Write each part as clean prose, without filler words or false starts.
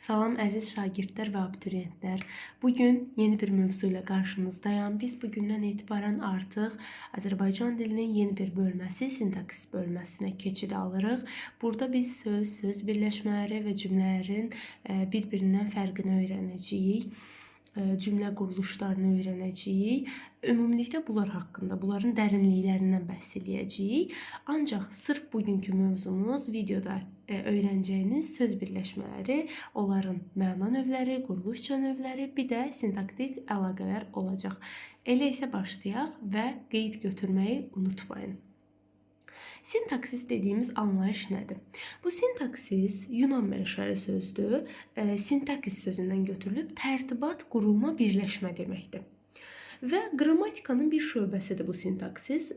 Salam əziz şagirdlər və abituriyentlər. Bugün yeni bir mövzu ilə qarşınızdayam. Biz bugündən etibarən artıq Azərbaycan dilinin yeni bir bölməsi, sintaksis bölməsinə keçid alırıq. Burada biz söz birləşmələri və cümlələrin bir-birindən fərqini öyrənəcəyik. Cümlə quruluşlarını öyrənəcəyik. Ümumilikdə bunlar haqqında, bunların dərinliklərindən bəhs edəcəyik. Ancaq sırf bugünkü mövzumuz videoda öyrənəcəyiniz söz birləşmələri, onların məna növləri, quruluşca növləri, bir də sintaktik əlaqələr olacaq. Elə isə başlayaq və qeyd götürməyi unutmayın. Sintaksis dediyimiz anlayış nədir? Bu sintaksis Yunan mənşəli sözdür. Sintaksis sözündən götürülüb tərtibat, qurulma, birləşmə deməkdir. Və qrammatikanın bir şöbəsidir bu sintaksis.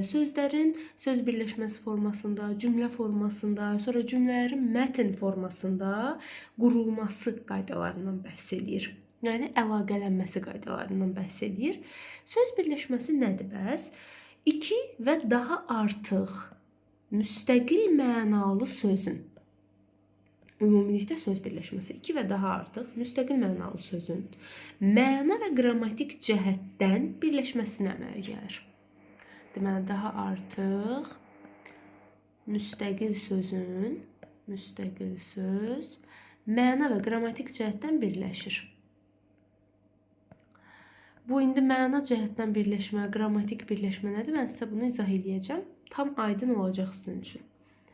Sözlərin söz birləşməsi formasında, cümlə formasında, sonra cümlələrin mətn formasında qurulması qaydalarından bəhs edir. Yəni əlaqələnməsi qaydalarından bəhs edir. Söz birləşməsi nədir bəs? İki və daha artıq müstəqil mənalı sözün, ümumilikdə söz birləşməsi, iki və daha artıq müstəqil mənalı sözün məna və qrammatik cəhətdən birləşməsinə əmələ gəlir. Deməli, daha artıq müstəqil söz məna və qrammatik cəhətdən birləşir. Bu indi məna cəhətdən birləşmə, qrammatik birləşmə nədir? Mən sizə bunu izah edəcəm. Tam aydın olacaq sizin üçün.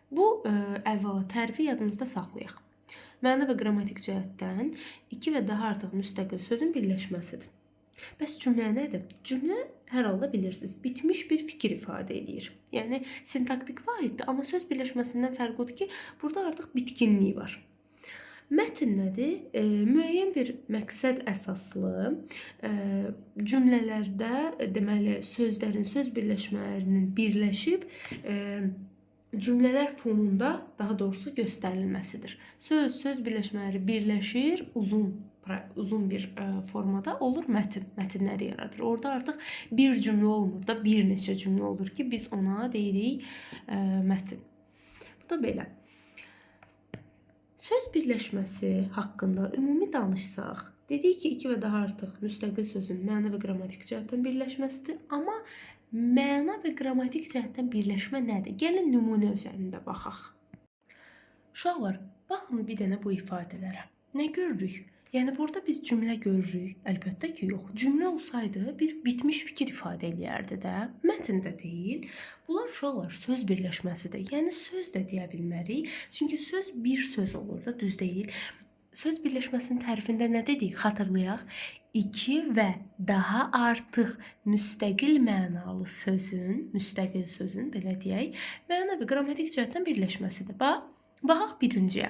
Bu, əvvəla tərifi yadımızda saxlayaq. Məna və qrammatik cəhətdən iki və daha artıq müstəqil sözün birləşməsidir. Bəs cümlə nədir? Cümlə hər halda bilirsiniz, bitmiş bir fikir ifadə edir. Yəni, sintaktik vahiddir, amma söz birləşməsindən fərqi odur ki, burada artıq bitkinlik var. Mətn nədir? Müəyyən bir məqsəd əsaslı cümlələrdə, deməli, sözlərin, söz birləşmələrinin birləşib cümlələr fonunda, daha doğrusu göstərilməsidir. Söz birləşmələri birləşir, uzun bir formada olur mətnləri yaradır. Orada artıq bir cümlə olmur da, bir neçə cümlə olur ki, biz ona deyirik mətn. Bu da belə. Söz birləşməsi haqqında ümumi danışsaq, dedik ki, iki və daha artıq müstəqil sözün məna və qrammatik cəhətdən birləşməsidir. Amma məna və qrammatik cəhətdən birləşmə nədir? Gəlin nümunə üzərində baxaq. Uşaqlar, baxın bir dənə bu ifadələrə. Nə görürük? Yəni, burada biz cümlə görürük. Əlbəttə ki, yox. Cümlə olsaydı bir bitmiş fikir ifadə eləyərdi də. Mətn də deyil. Bunlar uşaqlar söz birləşməsidir. Yəni, söz də deyə bilmərik. Çünki söz bir söz olur da, düz deyil. Söz birləşməsinin tərifində nə dedik? Xatırlayaq. İki və daha artıq müstəqil mənalı sözün, belə deyək, məna və qrammatik cəhətdən birləşməsidir. Baxaq birinciyə.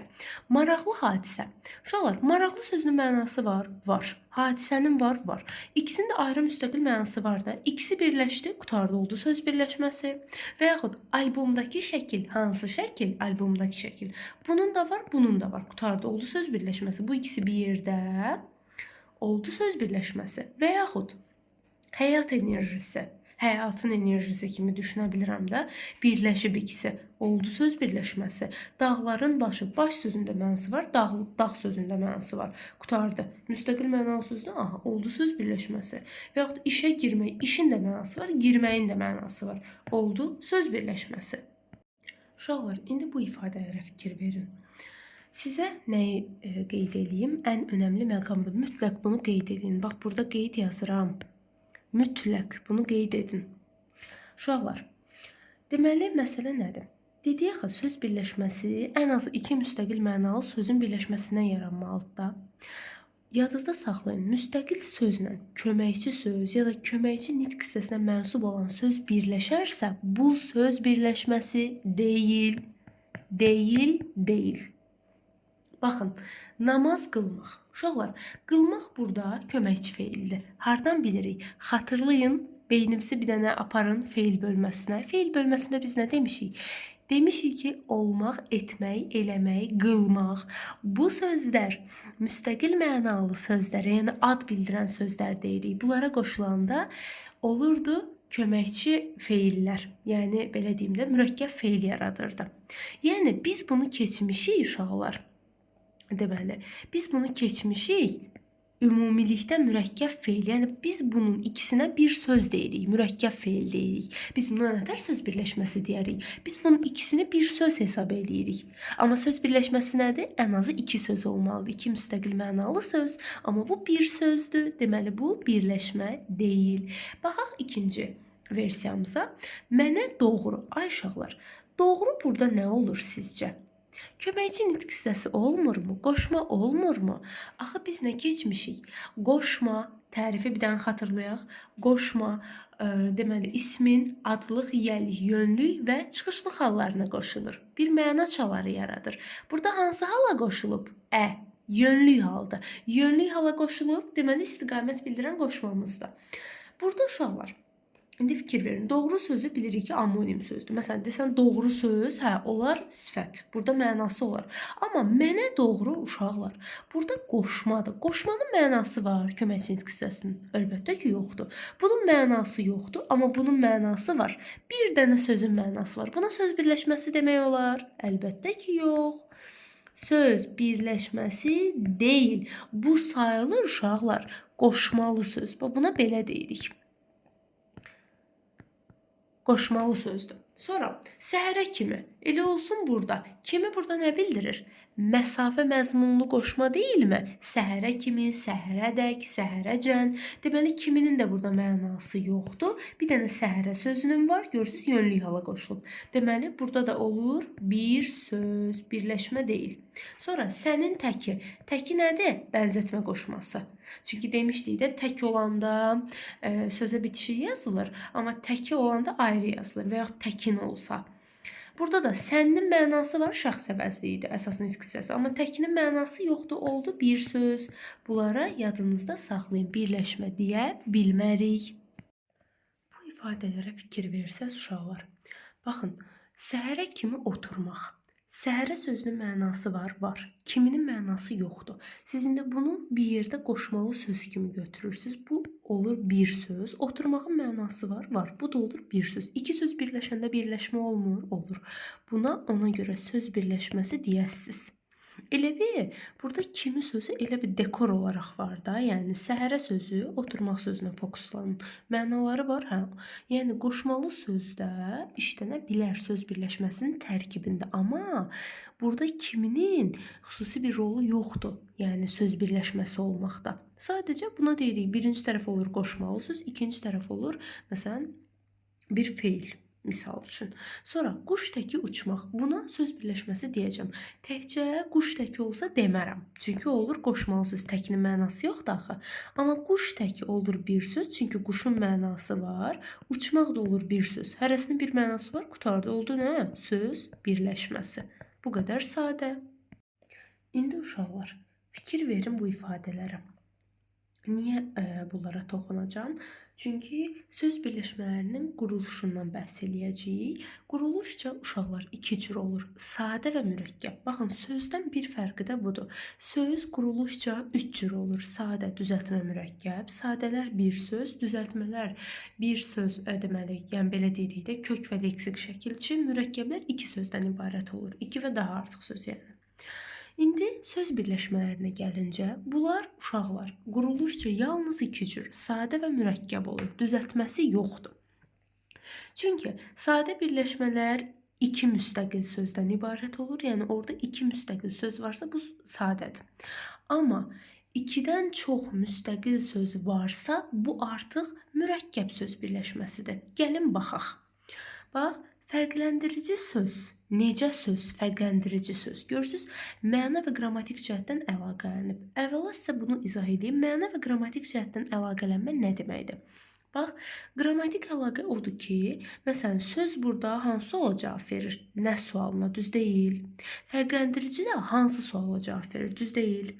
Maraqlı hadisə. Uşaqlar, maraqlı sözünün mənası var? Var. Hadisənin var? Var. İkisinin də ayrı müstəqil mənası var da. İkisi birləşdi, qutarda oldu söz birləşməsi. Və yaxud albomdakı şəkil. Hansı şəkil? Albomdakı şəkil. Bunun da var, bunun da var. Qutarda oldu söz birləşməsi. Bu ikisi bir yerdə oldu söz birləşməsi. Və yaxud həyat enerjisi. Həyatın enerjisi kimi düşünə bilirəm də, birləşib ikisi, oldu söz birləşməsi. Dağların başı, baş sözündə mənası var, dağ sözündə mənası var. Qutardı. Müstəqil mənalı sözdə, oldu söz birləşməsi. Və yaxud işə girmək, işin də mənası var, girməyin də mənası var. Oldu söz birləşməsi. Uşaqlar, indi bu ifadələrə fikir verin. Sizə nəyi qeyd edeyim? Ən önəmli məqamdır. Mütləq bunu qeyd edin. Bax, burada qeyd yazıram. Mütləq bunu qeyd edin. Uşaqlar, deməli, məsələ nədir? Dedik axı, söz birləşməsi ən az iki müstəqil mənalı sözün birləşməsindən yaranmalıdır da. Yadınızda saxlayın, müstəqil sözlə köməkçi söz ya da köməkçi nitq hissəsinə mənsub olan söz birləşərsə, bu söz birləşməsi deyil. Baxın, namaz qılmaq. Uşaqlar, qılmaq burada köməkçi feildir. Hardan bilirik? Xatırlayın, beynimizi bir dənə aparın feil bölməsinə. Feil bölməsində biz nə demişik? Demişik ki, olmaq, etmək, eləmək, qılmaq. Bu sözlər müstəqil mənalı sözlərə, yəni ad bildirən sözlər deyirik. Bunlara qoşulanda olurdu köməkçi feillər. Yəni, belə deyim də, mürəkkəb feil yaradırdı. Yəni, biz bunu keçmişik uşaqlar. Deməli, biz bunu keçmişik ümumilikdə mürəkkəb feil. Yəni biz bunun ikisinə bir söz deyirik, mürəkkəb feil deyirik. Biz buna nətər söz birləşməsi deyərik? Biz bunun ikisini bir söz hesab edirik. Amma söz birləşməsi nədir? Ən azı iki söz olmalıdır. İki müstəqil mənalı söz, amma bu bir sözdür. Deməli bu birləşmə deyil. Baxaq ikinci versiyamıza. Mənə doğru. Ay uşaqlar, doğru burada nə olur sizcə? Köməkçi nitq hissəsi olmurmu? Qoşma olmurmu? Axı biz nə keçmişik? Qoşma, tərifi bir dənə xatırlayaq. Qoşma, deməli ismin adlıq, yiyəlik, yönlük və çıxışlıq hallarına qoşulur. Bir məna çaları yaradır. Burada hansı hala qoşulub? Yönlük halda. Yönlük hala qoşulub, deməli istiqamət bildirən qoşmamızdır. Burada uşaqlar, İndi fikir verin. Doğru sözü bilirik ki, anonim sözdür. Məsələn, desən doğru söz, olar sifət. Burada mənası olar. Amma mənə doğru uşaqlar. Burada qoşmadır. Qoşmanın mənası var köməkçi nitq hissəsinin. Əlbəttə ki, yoxdur. Bunun mənası yoxdur, amma bunun mənası var. Bir dənə sözün mənası var. Buna söz birləşməsi demək olar? Əlbəttə ki, yox. Söz birləşməsi deyil. Bu sayılır uşaqlar qoşmalı söz. Buna belə deyirik. Qoşmalı sözdür. Sonra səhərə kimi. Elə olsun burada. Kimi burada nə bildirir? Məsafə məzmunlu qoşma deyilmi? Səhərə kimi, səhərədək, səhərəcən. Deməli kiminin də burada mənası yoxdur. Bir dənə səhərə sözünün var. Görürsüz yönlük hala qoşulub. Deməli burada da olur bir söz, birləşmə deyil. Sonra sənin təki. Təki nədir? Bənzətmə qoşması. Çünki demişdik də tək olanda sözə bitişik yazılır, amma təki olanda ayrı yazılır və yaxud təkin olsa. Burada da sənin mənası var, şəxs əvəzi idi əsas nitq hissəsi, amma təkinin mənası yoxdur, oldu bir söz. Bunlara yadınızda saxlayın, birləşmə deyə bilmərik. Bu ifadələrə fikir versəz uşaqlar. Baxın, səhərə kimi oturmaq. Səhərə sözünün mənası var, var. Kiminin mənası yoxdur. Siz indi bunu bir yerdə qoşmalı söz kimi götürürsünüz. Bu olur bir söz. Oturmağın mənası var, var. Bu da olur bir söz. İki söz birləşəndə birləşmə olmur, olur. Buna ona görə söz birləşməsi deyəsiz. Elə bir, burada kimi sözü elə bir dekor olaraq var da, yəni səhərə sözü oturmaq sözünə fokuslanın. Mənaları var, Yəni qoşmalı sözdə işlənə bilər söz birləşməsinin tərkibində, amma burada kiminin xüsusi bir rolu yoxdur. Yəni söz birləşməsi olmaqda. Sadəcə buna deyirik, birinci tərəf olur qoşmalı söz, ikinci tərəf olur məsələn bir feil. Misal üçün. Sonra quş təki uçmaq. Buna söz birləşməsi deyəcəm. Təkcə quş təki olsa demərəm. Çünki olur qoşmalı söz. Təkinin mənası yoxdur axı. Amma quş təki olur bir söz. Çünki quşun mənası var. Uçmaq da olur bir söz. Hərəsinin bir mənası var. Qutarda oldu nə? Söz birləşməsi. Bu qədər sadə. İndi uşaqlar, fikir verin bu ifadələrə. Niyə bunlara toxunacağım? Çünki söz birləşmələrinin quruluşundan bəhs eləyəcəyik. Quruluşca uşaqlar iki cür olur. Sadə və mürəkkəb. Baxın, sözdən bir fərqi də budur. Söz quruluşca üç cür olur. Sadə, düzəltmə, mürəkkəb. Sadələr bir söz, düzəltmələr bir söz deməli, yəni belə deyirik də kök və leksik şəkilçi, mürəkkəblər iki sözdən ibarət olur. İki və daha artıq söz yəni. İndi söz birləşmələrinə gəlincə, bunlar uşaqlar quruluşca yalnız iki cür, sadə və mürəkkəb olur. Düzəltməsi yoxdur. Çünki sadə birləşmələr iki müstəqil sözdən ibarət olur. Yəni orada iki müstəqil söz varsa bu sadədir. Amma ikidən çox müstəqil söz varsa bu artıq mürəkkəb söz birləşməsidir. Gəlin baxaq. Bax, fərqləndirici söz. Necə söz, fərqləndirici söz. Görürsünüz, məna və qrammatik cəhətdən əlaqələnib. Əvvəla sizə bunu izah edeyim. Məna və qrammatik cəhətdən əlaqələnmə nə deməkdir? Bax, qrammatik əlaqə odur ki, məsələn, söz burada hansı suala cavab verir? Nə sualına, düz deyil. Fərqləndirici də hansı suala cavab verir? Düz deyil.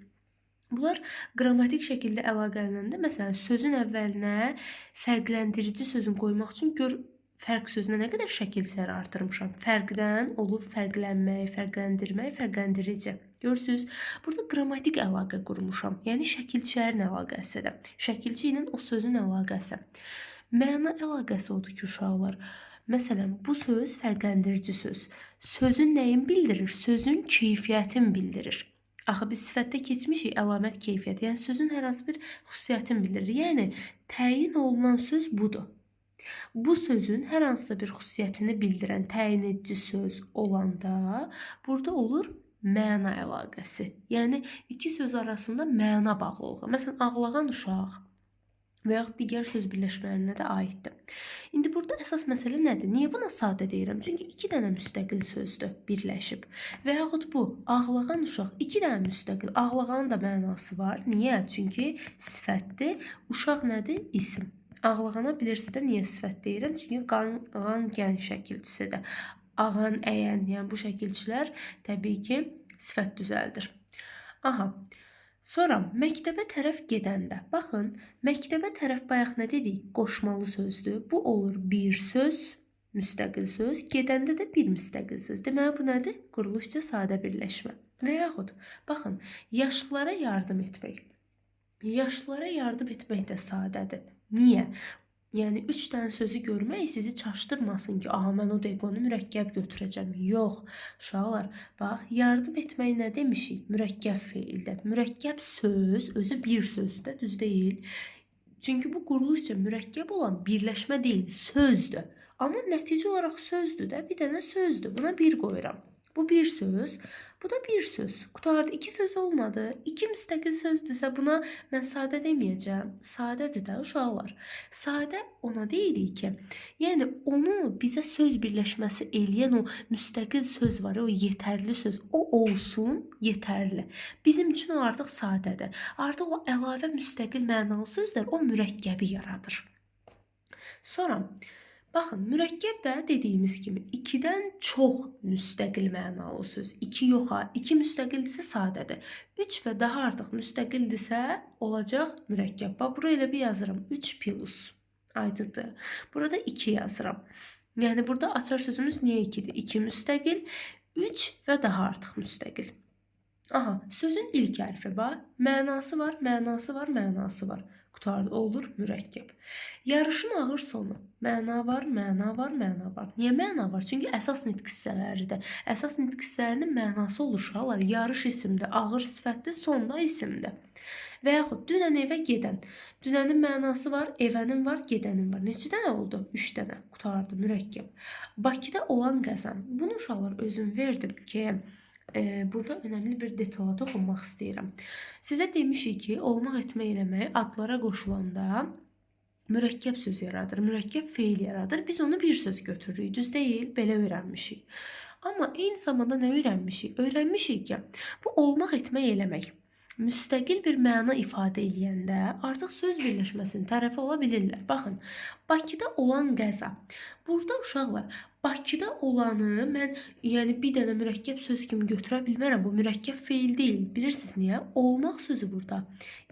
Bunlar qrammatik şəkildə əlaqələnəndə, məsələn, sözün əvvəlinə fərqləndirici sözün qoymaq üçün fərq sözünə nə qədər şəkilçiləri artırmışam. Fərqdən olub fərqlənmək, fərqləndirmək, fərqləndirici. Görürsünüz, burada qrammatik əlaqə qurmuşam. Yəni şəkilçilərin əlaqəsidir. Şəkilçi ilə o sözün əlaqəsi. Məna əlaqəsi odur ki, uşaqlar. Məsələn, bu söz fərqləndirici söz. Sözün nəyin bildirir? Sözün keyfiyyətini bildirir. Axı biz sifətdə keçmişik əlamət keyfiyyət. Yəni sözün hər hansı bir xüsusiyyətini bildirir. Yəni təyin olunan söz budur. Bu sözün hər hansısa bir xüsusiyyətini bildirən təyin edici söz olanda burada olur məna əlaqəsi. Yəni iki söz arasında məna bağlılığı. Məsələn, ağlağan uşaq və yaxud digər söz birləşmələrinə də aiddir. İndi burada əsas məsələ nədir? Niyə buna sadə deyirəm? Çünki 2 dənə müstəqil sözdür birləşib. Və yaxud bu ağlağan uşaq 2 dənə müstəqil. Ağlağanın da mənası var. Niyə? Çünki sifətdir. Uşaq nədir? İsim. Ağlağana bilirsiniz də niyə sifət deyirəm? Çünki qan gən şəkilçisidir. Ağan, əyən, yəni bu şəkilçilər təbii ki, sifət düzəldir. Aha. Sonra məktəbə tərəf gedəndə, baxın, məktəbə tərəf bayaq nə dedik? Qoşmalı sözdür. Bu olur bir söz, müstəqil söz. Gedəndə də bir müstəqil söz. Deməli, bu nədir? Quruluşca sadə birləşmə. Və yaxud, baxın, yaşlılara yardım etmək. Yaşlılara yardım etmək də sadədir. Niyə? Yəni 3 dənə sözü görmək sizi çaşdırmasın ki, aha mən o dəqiqə onu mürəkkəb götürəcəm. Yox, uşaqlar, bax, yardım etmək nə demişik? Mürəkkəb feildir. Mürəkkəb söz özü bir sözdür, düz deyil. Çünki bu quruluşca mürəkkəb olan birləşmə deyil, sözdür. Amma nəticə olaraq sözdür də, bir dənə sözdür. Buna bir qoyuram. Bu bir söz, bu da bir söz. Qutardı 2 söz olmadı. 2 müstəqil sözdürsə buna mən sadə deməyəcəm. Sadədir də uşaqlar. Sadə ona deyirik ki, yəni onu bizə söz birləşməsi eləyən o müstəqil söz var, o yetərli söz, o olsun, yetərli. Bizim üçün o artıq sadədir. Artıq o əlavə müstəqil mənalı sözlər o mürəkkəbi yaradır. Sonra baxın, mürəkkəb də dediyimiz kimi 2-dən çox müstəqil mənalı söz. 2 yox ha, 2 müstəqildirsə sadədir. 3 və daha artıq müstəqildirsə olacaq mürəkkəb. Bax, buraya elə bir yazıram. 3 plus. Aydındır. Burada 2 yazıram. Yəni burada açar sözümüz niyə 2-dir? 2 müstəqil, 3 və daha artıq müstəqil. Aha, sözün ilk hərfi var, mənası var, mənası var, mənası var. Qutardı, olur mürəkkəb. Yarışın ağır sonu. Məna var, məna var, məna var. Niyə məna var? Çünki əsas nitq hissələridir. Əsas nitq hissələrinin mənası olur uşaqlar. Yarış isimdir, ağır sifətdir, sonda isimdir. Və yaxud dünən evə gedən. Dünənin mənası var, evənin var, gedənin var. Neçə dənə oldu? 3 dənə. Qutardı, mürəkkəb. Bakıda olan qəzam. Bunu uşaqlar özüm verdim ki, burada önəmli bir detala toxunmaq istəyirəm. Sizə demişik ki, olmaq, etmək, eləmək adlara qoşulanda mürəkkəb söz yaradır, mürəkkəb feil yaradır. Biz onu bir söz götürürük, düz deyil, belə öyrənmişik. Amma eyni zamanda nə öyrənmişik? Öyrənmişik ki, bu olmaq, etmək, eləmək müstəqil bir məna ifadə eləyəndə artıq söz birləşməsinin tərəfi ola bilirlər. Baxın, Bakıda olan qəza. Burada uşaqlar, Bakıda olanı mən yəni bir dənə mürəkkəb söz kimi götürə bilmərəm. Bu mürəkkəb feil deyil. Bilirsiniz niyə? Olmaq sözü burada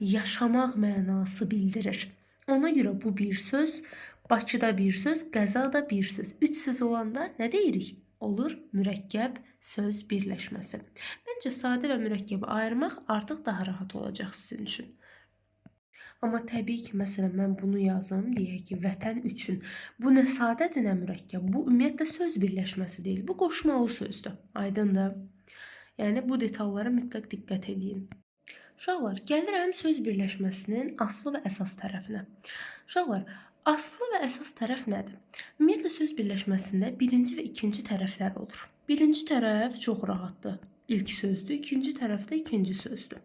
yaşamaq mənası bildirir. Ona görə bu bir söz, Bakıda bir söz, qəza da bir söz. 3 söz olanda nə deyirik? Olur mürəkkəb söz birləşməsi. Məncə sadə və mürəkkəbi ayırmaq artıq daha rahat olacaq sizin üçün. Amma təbii ki, məsələn, mən bunu yazım, deyək ki, vətən üçün. Bu nə sadədir, nə mürəkkəb. Bu ümumiyyətlə söz birləşməsi deyil. Bu qoşmalı sözdür. Aydındır. Yəni bu detallara mütləq diqqət edin. Uşaqlar, gəlirəm söz birləşməsinin aslı və əsas tərəfinə. Uşaqlar, aslı və əsas tərəf nədir? Ümumiyyətlə söz birləşməsində birinci və ikinci tərəflər olur. Birinci tərəf çox rahatdır. İlk sözdür, ikinci tərəf də ikinci sözdür.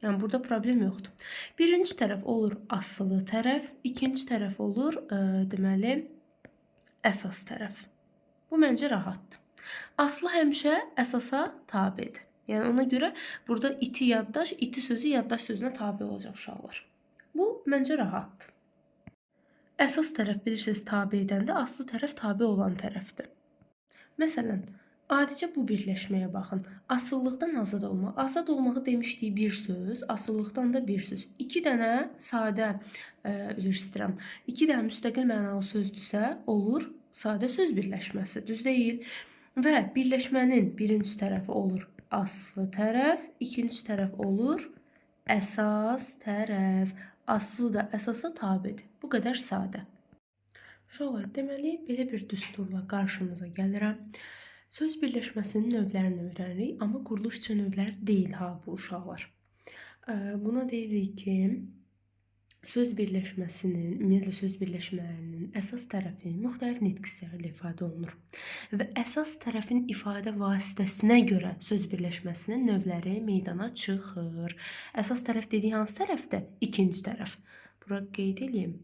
Yəni burada problem yoxdur. Birinci tərəf olur asılı tərəf, ikinci tərəf olur deməli əsas tərəf. Bu məncə rahatdır. Aslı həmişə əsasa tabedir. Yəni ona görə burada iti yaddaş, iti sözü yaddaş sözünə tabe olacaq uşaqlar. Bu məncə rahatdır. Əsas tərəf bilirsiniz tabe edəndə aslı tərəf tabe olan tərəfdir. Məsələn, adicə bu birləşməyə baxın. Asıllıqdan azad olmaq. Azad olmağı demişdik bir söz, asıllıqdan da bir söz. 2 dənə sadə, üzr istəyirəm, 2 dənə müstəqil mənalı sözdürsə olur sadə söz birləşməsi, düz deyil. Və birləşmənin birinci tərəfi olur aslı tərəf, ikinci tərəf olur əsas tərəf. Aslı da əsasa tabedir. Bu qədər sadə. Uşaqlar, deməli belə bir düsturla qarşınıza gəlirəm. Söz birləşməsinin növlərini öyrənirik, amma quruluşçu növləri deyil ha bu uşaqlar. Buna deyirik ki, söz birləşməsinin, ümumiyyətlə söz birləşmələrinin əsas tərəfi müxtəlif nitq hissələrlə ifadə olunur. Və əsas tərəfin ifadə vasitəsinə görə söz birləşməsinin növləri meydana çıxır. Əsas tərəf dediyi hansı tərəfdir? İkinci tərəf. Bura qeyd edeyim.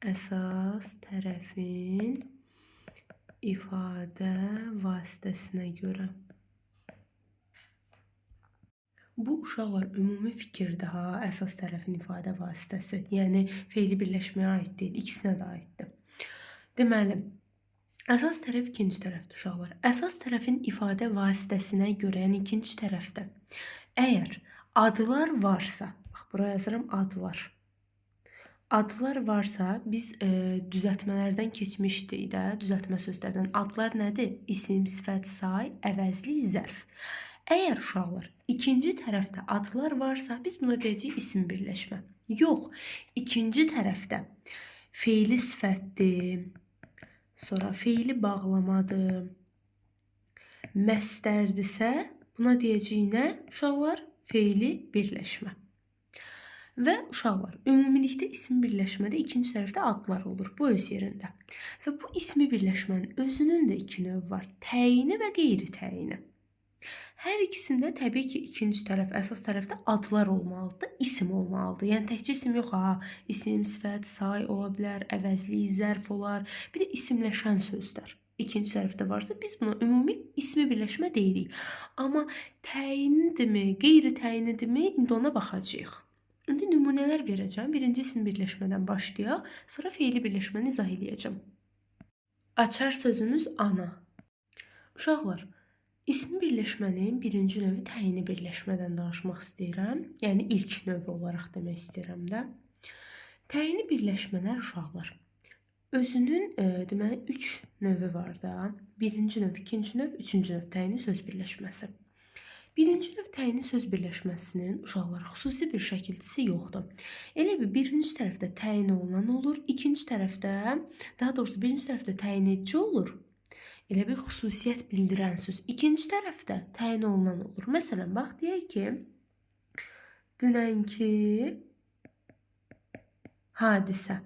Əsas tərəfin ifadə vasitəsinə görə. Bu uşaqlar ümumi fikirdir ha, əsas tərəfin ifadə vasitəsi. Yəni fe'li birləşməyə aid deyil, ikisinə də aiddir. Deməli, əsas tərəf ikinci tərəfdir uşaqlar. Əsas tərəfin ifadə vasitəsinə görə, yəni ikinci tərəfdə. Əgər adlar varsa, bax buraya yazıram adlar. Adlar varsa, biz düzəltmələrdən keçmişdik də, düzəltmə sözlərdən. Adlar nədir? İsim, sifət, say, əvəzli, zərf. Əgər uşaqlar ikinci tərəfdə adlar varsa, biz buna deyəcəyik isim birləşmə. Yox, ikinci tərəfdə fe'li sifətdir, sonra fe'li bağlamadır, məstərdirsə, buna deyəcəyik nə? Uşaqlar fe'li birləşmə. Və uşaqlar, ümumilikdə isim birləşmədə ikinci tərəfdə adlar olur, bu öz yerində. Və bu ismi birləşmənin özünün də iki növü var, təyini və qeyri-təyini. Hər ikisində təbii ki, ikinci tərəf, əsas tərəfdə adlar olmalıdır, isim olmalıdır. Yəni təkcə isim yox ha, isim, sifət, say ola bilər, əvəzli, zərf olar, bir də isimləşən sözlər. İkinci tərəfdə varsa, biz buna ümumi ismi birləşmə deyirik. Amma təyinidirmi, qeyri-təyinidirmi, indi ona baxacağıq. İndi nümunələr verəcəm. Birinci isim birləşmədən başlayaq, sonra fe'li birləşməni izah edəcəm. Açar sözümüz ana. Uşaqlar, ismi birləşmənin birinci növü təyini birləşmədən danışmaq istəyirəm. Yəni ilk növü olaraq demək istəyirəm də. Təyini birləşmələr uşaqlar özünün deməli 3 növü var da. Birinci növ, ikinci növ, üçüncü növ təyini söz birləşməsi. Birinci növ təyini söz birləşməsinin uşaqlar xüsusi bir şəkilçisi yoxdur. Elə bir birinci tərəfdə təyin olunan olur, ikinci tərəfdə, daha doğrusu birinci tərəfdə təyin edici olur. Elə bir xüsusiyyət bildirən söz. İkinci tərəfdə təyin olunan olur. Məsələn, bax deyək ki, dünənki hadisə.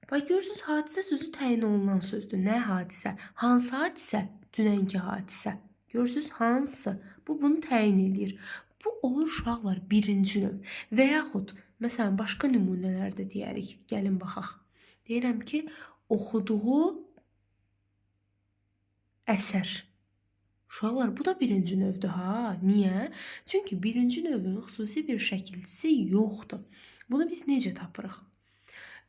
Bax görürsünüz, hadisə sözü təyin olunan sözdür. Nə hadisə? Hansı hadisə? Dünənki hadisə. Görürsünüz, hansı? Bu, bunu təyin edir. Bu olur uşaqlar birinci növ. Və yaxud, məsələn, başqa nümunələrdə deyərik. Gəlin baxaq. Deyirəm ki, oxuduğu əsər. Uşaqlar, bu da birinci növdür ha. Niyə? Çünki birinci növün xüsusi bir şəkilçisi yoxdur. Bunu biz necə tapırıq?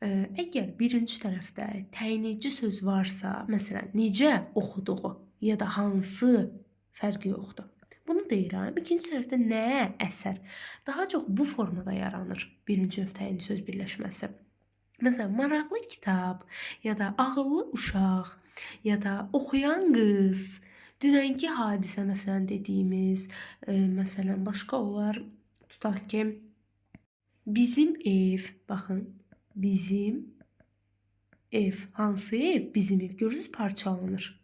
Əgər birinci tərəfdə təyin edici söz varsa, məsələn, necə oxuduğu ya da hansı fərqi yoxdur. Bunu deyirəm. İkinci tərəfdə nə? Əsər. Daha çox bu formada yaranır birinci növ təyini söz birləşməsi. Məsələn, maraqlı kitab ya da ağıllı uşaq ya da oxuyan qız, dünənki hadisə məsələn dediyimiz, məsələn, başqa olar, tutaq ki, bizim ev, baxın, bizim ev. Hansı ev? Bizim ev. Görürsünüz, parçalanır.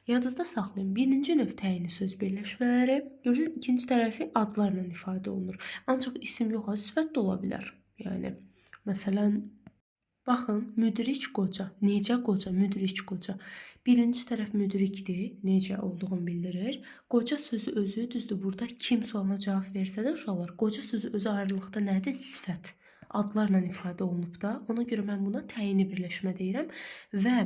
Yadınızda saxlayın. Birinci növ təyini söz birləşmələri, görürsünüz, ikinci tərəfi adlarla ifadə olunur. Ancaq isim yox, sifət də ola bilər. Yəni, məsələn, baxın, müdrik qoca. Necə qoca? Müdrik qoca. Birinci tərəf müdrikdir, necə olduğunu bildirir. Qoca sözü özü, düzdür, burada kim sualına cavab versə də uşaqlar, qoca sözü özü ayrılıqda nədir? Sifət. Adlarla ifadə olunub da. Ona görə mən buna təyini birləşmə deyirəm və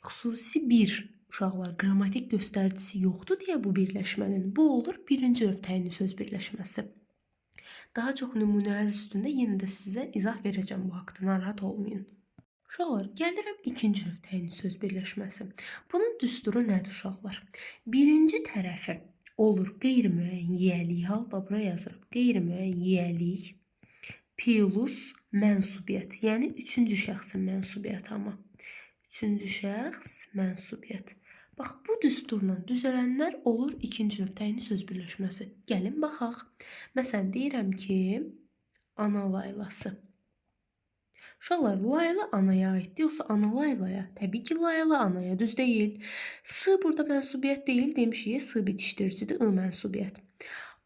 xüsusi bir uşaqlar qrammatik göstəricisi yoxdur deyə bu birləşmənin. Bu olur birinci növ təyini söz birləşməsi. Daha çox nümunələr üstündə yenə də sizə izah verəcəm bu haqda, narahat olmayın. Uşaqlar, gəlirəm ikinci növ təyini söz birləşməsi. Bunun düsturu nədir uşaqlar? Birinci tərəfi olur qeyri-müəyyən yiyəlik, hal bura yazırıq. Qeyri-müəyyən yiyəlik plus mənsubiyyət, yəni üçüncü şəxsin mənsubiyyəti amma. Üçüncü şəxs mənsubiyyət. Bax, bu düsturla düzələnlər olur ikinci növ təyini söz birləşməsi. Gəlin baxaq. Məsələn, deyirəm ki, ana laylası. Uşaqlar, Layla anaya aiddir, yoxsa ana Laylaya? Təbii ki, Layla anaya, düz deyil. S burada mənsubiyyət deyil, demişik, s bitişdiricidir, I mənsubiyyət.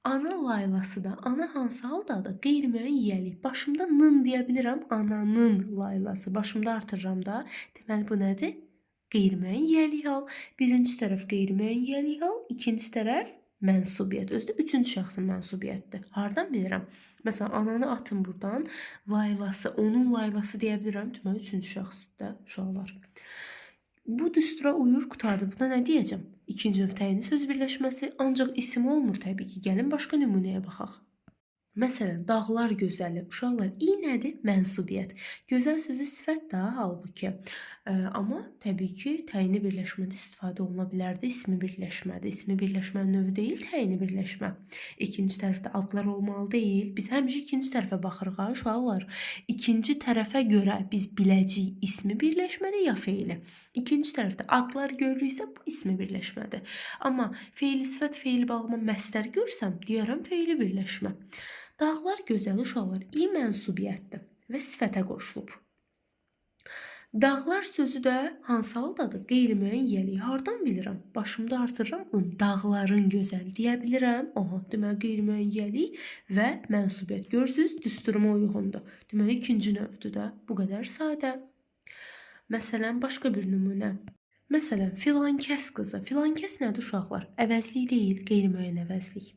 Ana Laylası da, ana hansı haldadır? Qeyri-müəyyən yiyəlik. Başımda nın deyə bilirəm, ananın Laylası. Başımda artırıram da. Deməli, bu nədir? Qeyri-müəyyən yiyəlik hal. Birinci tərəf qeyri-müəyyən yiyəlik hal, ikinci tərəf mənsubiyyət. Özü də üçüncü şəxsin mənsubiyyətdir. Hardan bilirəm? Məsələn, ananı atın buradan. Laylası, onun Laylası deyə bilirəm. Deməli, üçüncü şəxsdə uşaqlar. Bu düstura uyur, qurtardı. Buna nə deyəcəm? İkinci növ təyinli söz birləşməsi, ancaq isim olmur təbii ki. Gəlin başqa nümunəyə baxaq. Məsələn, dağlar gözəli. Uşaqlar, i nədir? Mənsubiyyət. Gözəl sözü sifət də halbuki. Amma təbii ki, təyinli birləşmədə istifadə oluna bilərdi. İsmi birləşmədir. İsmi birləşmə növü deyil, təyinli birləşmə. İkinci tərəfdə adlar olmalı deyil. Biz həmişə ikinci tərəfə baxırıq ha, uşaqlar. İkinci tərəfə görə biz biləcəyik ismi birləşmədir ya feili. İkinci tərəfdə adlar görürüksə bu ismi birləşmədir. Amma feili sifət, feili bağlama məstər görsəm, deyərəm feili birləşmə. Dağlar gözəl uşaqlar, i mənsubiyyətdir və sifətə qoşulub. Dağlar sözü də hansı haldadır? Qeyri-müəyyən yiyəlik. Hardan bilirəm? Başımda artırıram, dağların gözəl deyə bilirəm. Aha, deməli qeyri-müəyyən yiyəlik və mənsubiyyət. Görürsüz, düsturuma uyğundur. Deməli ikinci növdür də. Bu qədər sadə. Məsələn, başqa bir nümunə. Məsələn, filankəs qızı. Filankəs nədir uşaqlar? Əvəzlik deyil, qeyri-müəyyən əvəzlik.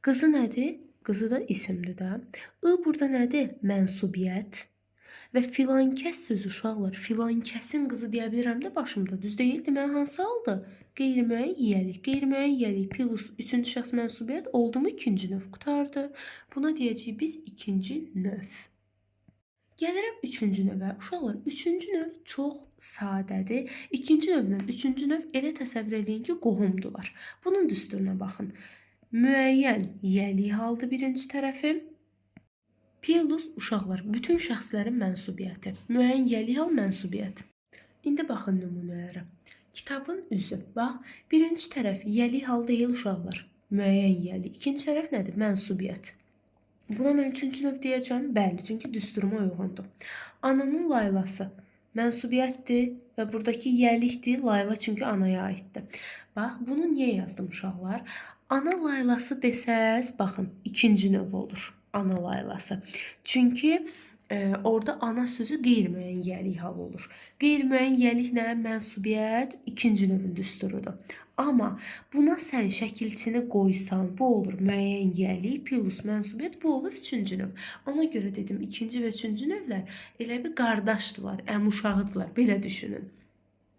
Qızı nədir? Qızı da isimdir də. I burada nədir? Mənsubiyyət. Və filankəs sözü uşaqlar. Filankəsin qızı deyə bilirəm də başımda. Düz deyil. Deməli, hansı haldır? Qeyri-müəyyən yiyəlik. Qeyri-müəyyən yiyəlik plus üçüncü şəxs mənsubiyyət oldu mu ikinci növ qurtardı. Buna deyəcəyik biz ikinci növ. Gəlirəm üçüncü növə. Uşaqlar, üçüncü növ çox sadədir. İkinci növlə üçüncü növ elə təsəvvür edin ki, qohumdular. Bunun düsturuna baxın. Müəyyən yiyəlik haldır birinci tərəfi. Plus uşaqlar, bütün şəxslərin mənsubiyyəti. Müəyyən yiyəlik hal mənsubiyyət. İndi baxın nümunələrə. Kitabın üzü. Bax, birinci tərəf yiyəlik hal deyil uşaqlar. Müəyyən yiyəlik. İkinci tərəf nədir? Mənsubiyyət. Buna mən üçüncü növ deyəcəm. Bəli, çünki düsturuma uyğundur. Ananın Laylası. Mənsubiyyətdir və buradakı yiyəlikdir. Layla çünki anaya aiddir. Bax, bunu niyə yazdım uşaqlar? Ana Laylası desəz, baxın, ikinci növ olur. Ana Laylası. Çünki orada ana sözü qeyri-müəyyən yiyəlik hal olur. Qeyri-müəyyən yiyəlik nə? Mənsubiyyət ikinci növün düsturudur. Amma buna sən şəkilçini qoysan, bu olur müəyyən yiyəlik plus mənsubiyyət, bu olur üçüncü növ. Ona görə dedim, ikinci və üçüncü növlər elə bir qardaşdılar, əmuşağıdırlar, belə düşünün.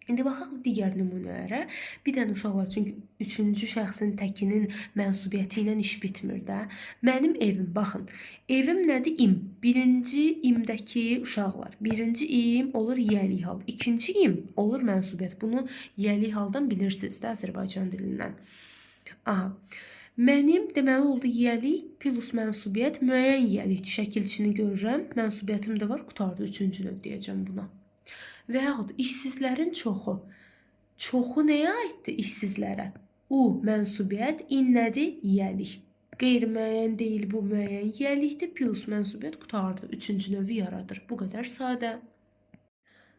İndi baxaq digər nümunələrə. Bir dənə uşaqlar, çünki üçüncü şəxsin təkinin mənsubiyyəti ilə iş bitmir də. Mənim evim, baxın. Evim nədir? İm. Birinci imdəki uşaqlar. Birinci im olur yiyəlik hal. İkinci im olur mənsubiyyət. Bunu yiyəlik haldan bilirsiniz də Azərbaycan dilindən. Aha. Mənim deməli oldu yiyəlik plus mənsubiyyət. Müəyyən yiyəlik şəkilçini görürəm. Mənsubiyyətim də var. Qurtardı. Üçüncü növ deyəcəm buna. Və yaxud işsizlərin çoxu. Çoxu nəyə aiddir işsizlərə? U mənsubiyyət, in nədir? Yiyəlik. Qeyri-müəyyən deyil, bu müəyyən yiyəlikdir. Plus mənsubiyyət qurtardı. Üçüncü növü yaradır. Bu qədər sadə.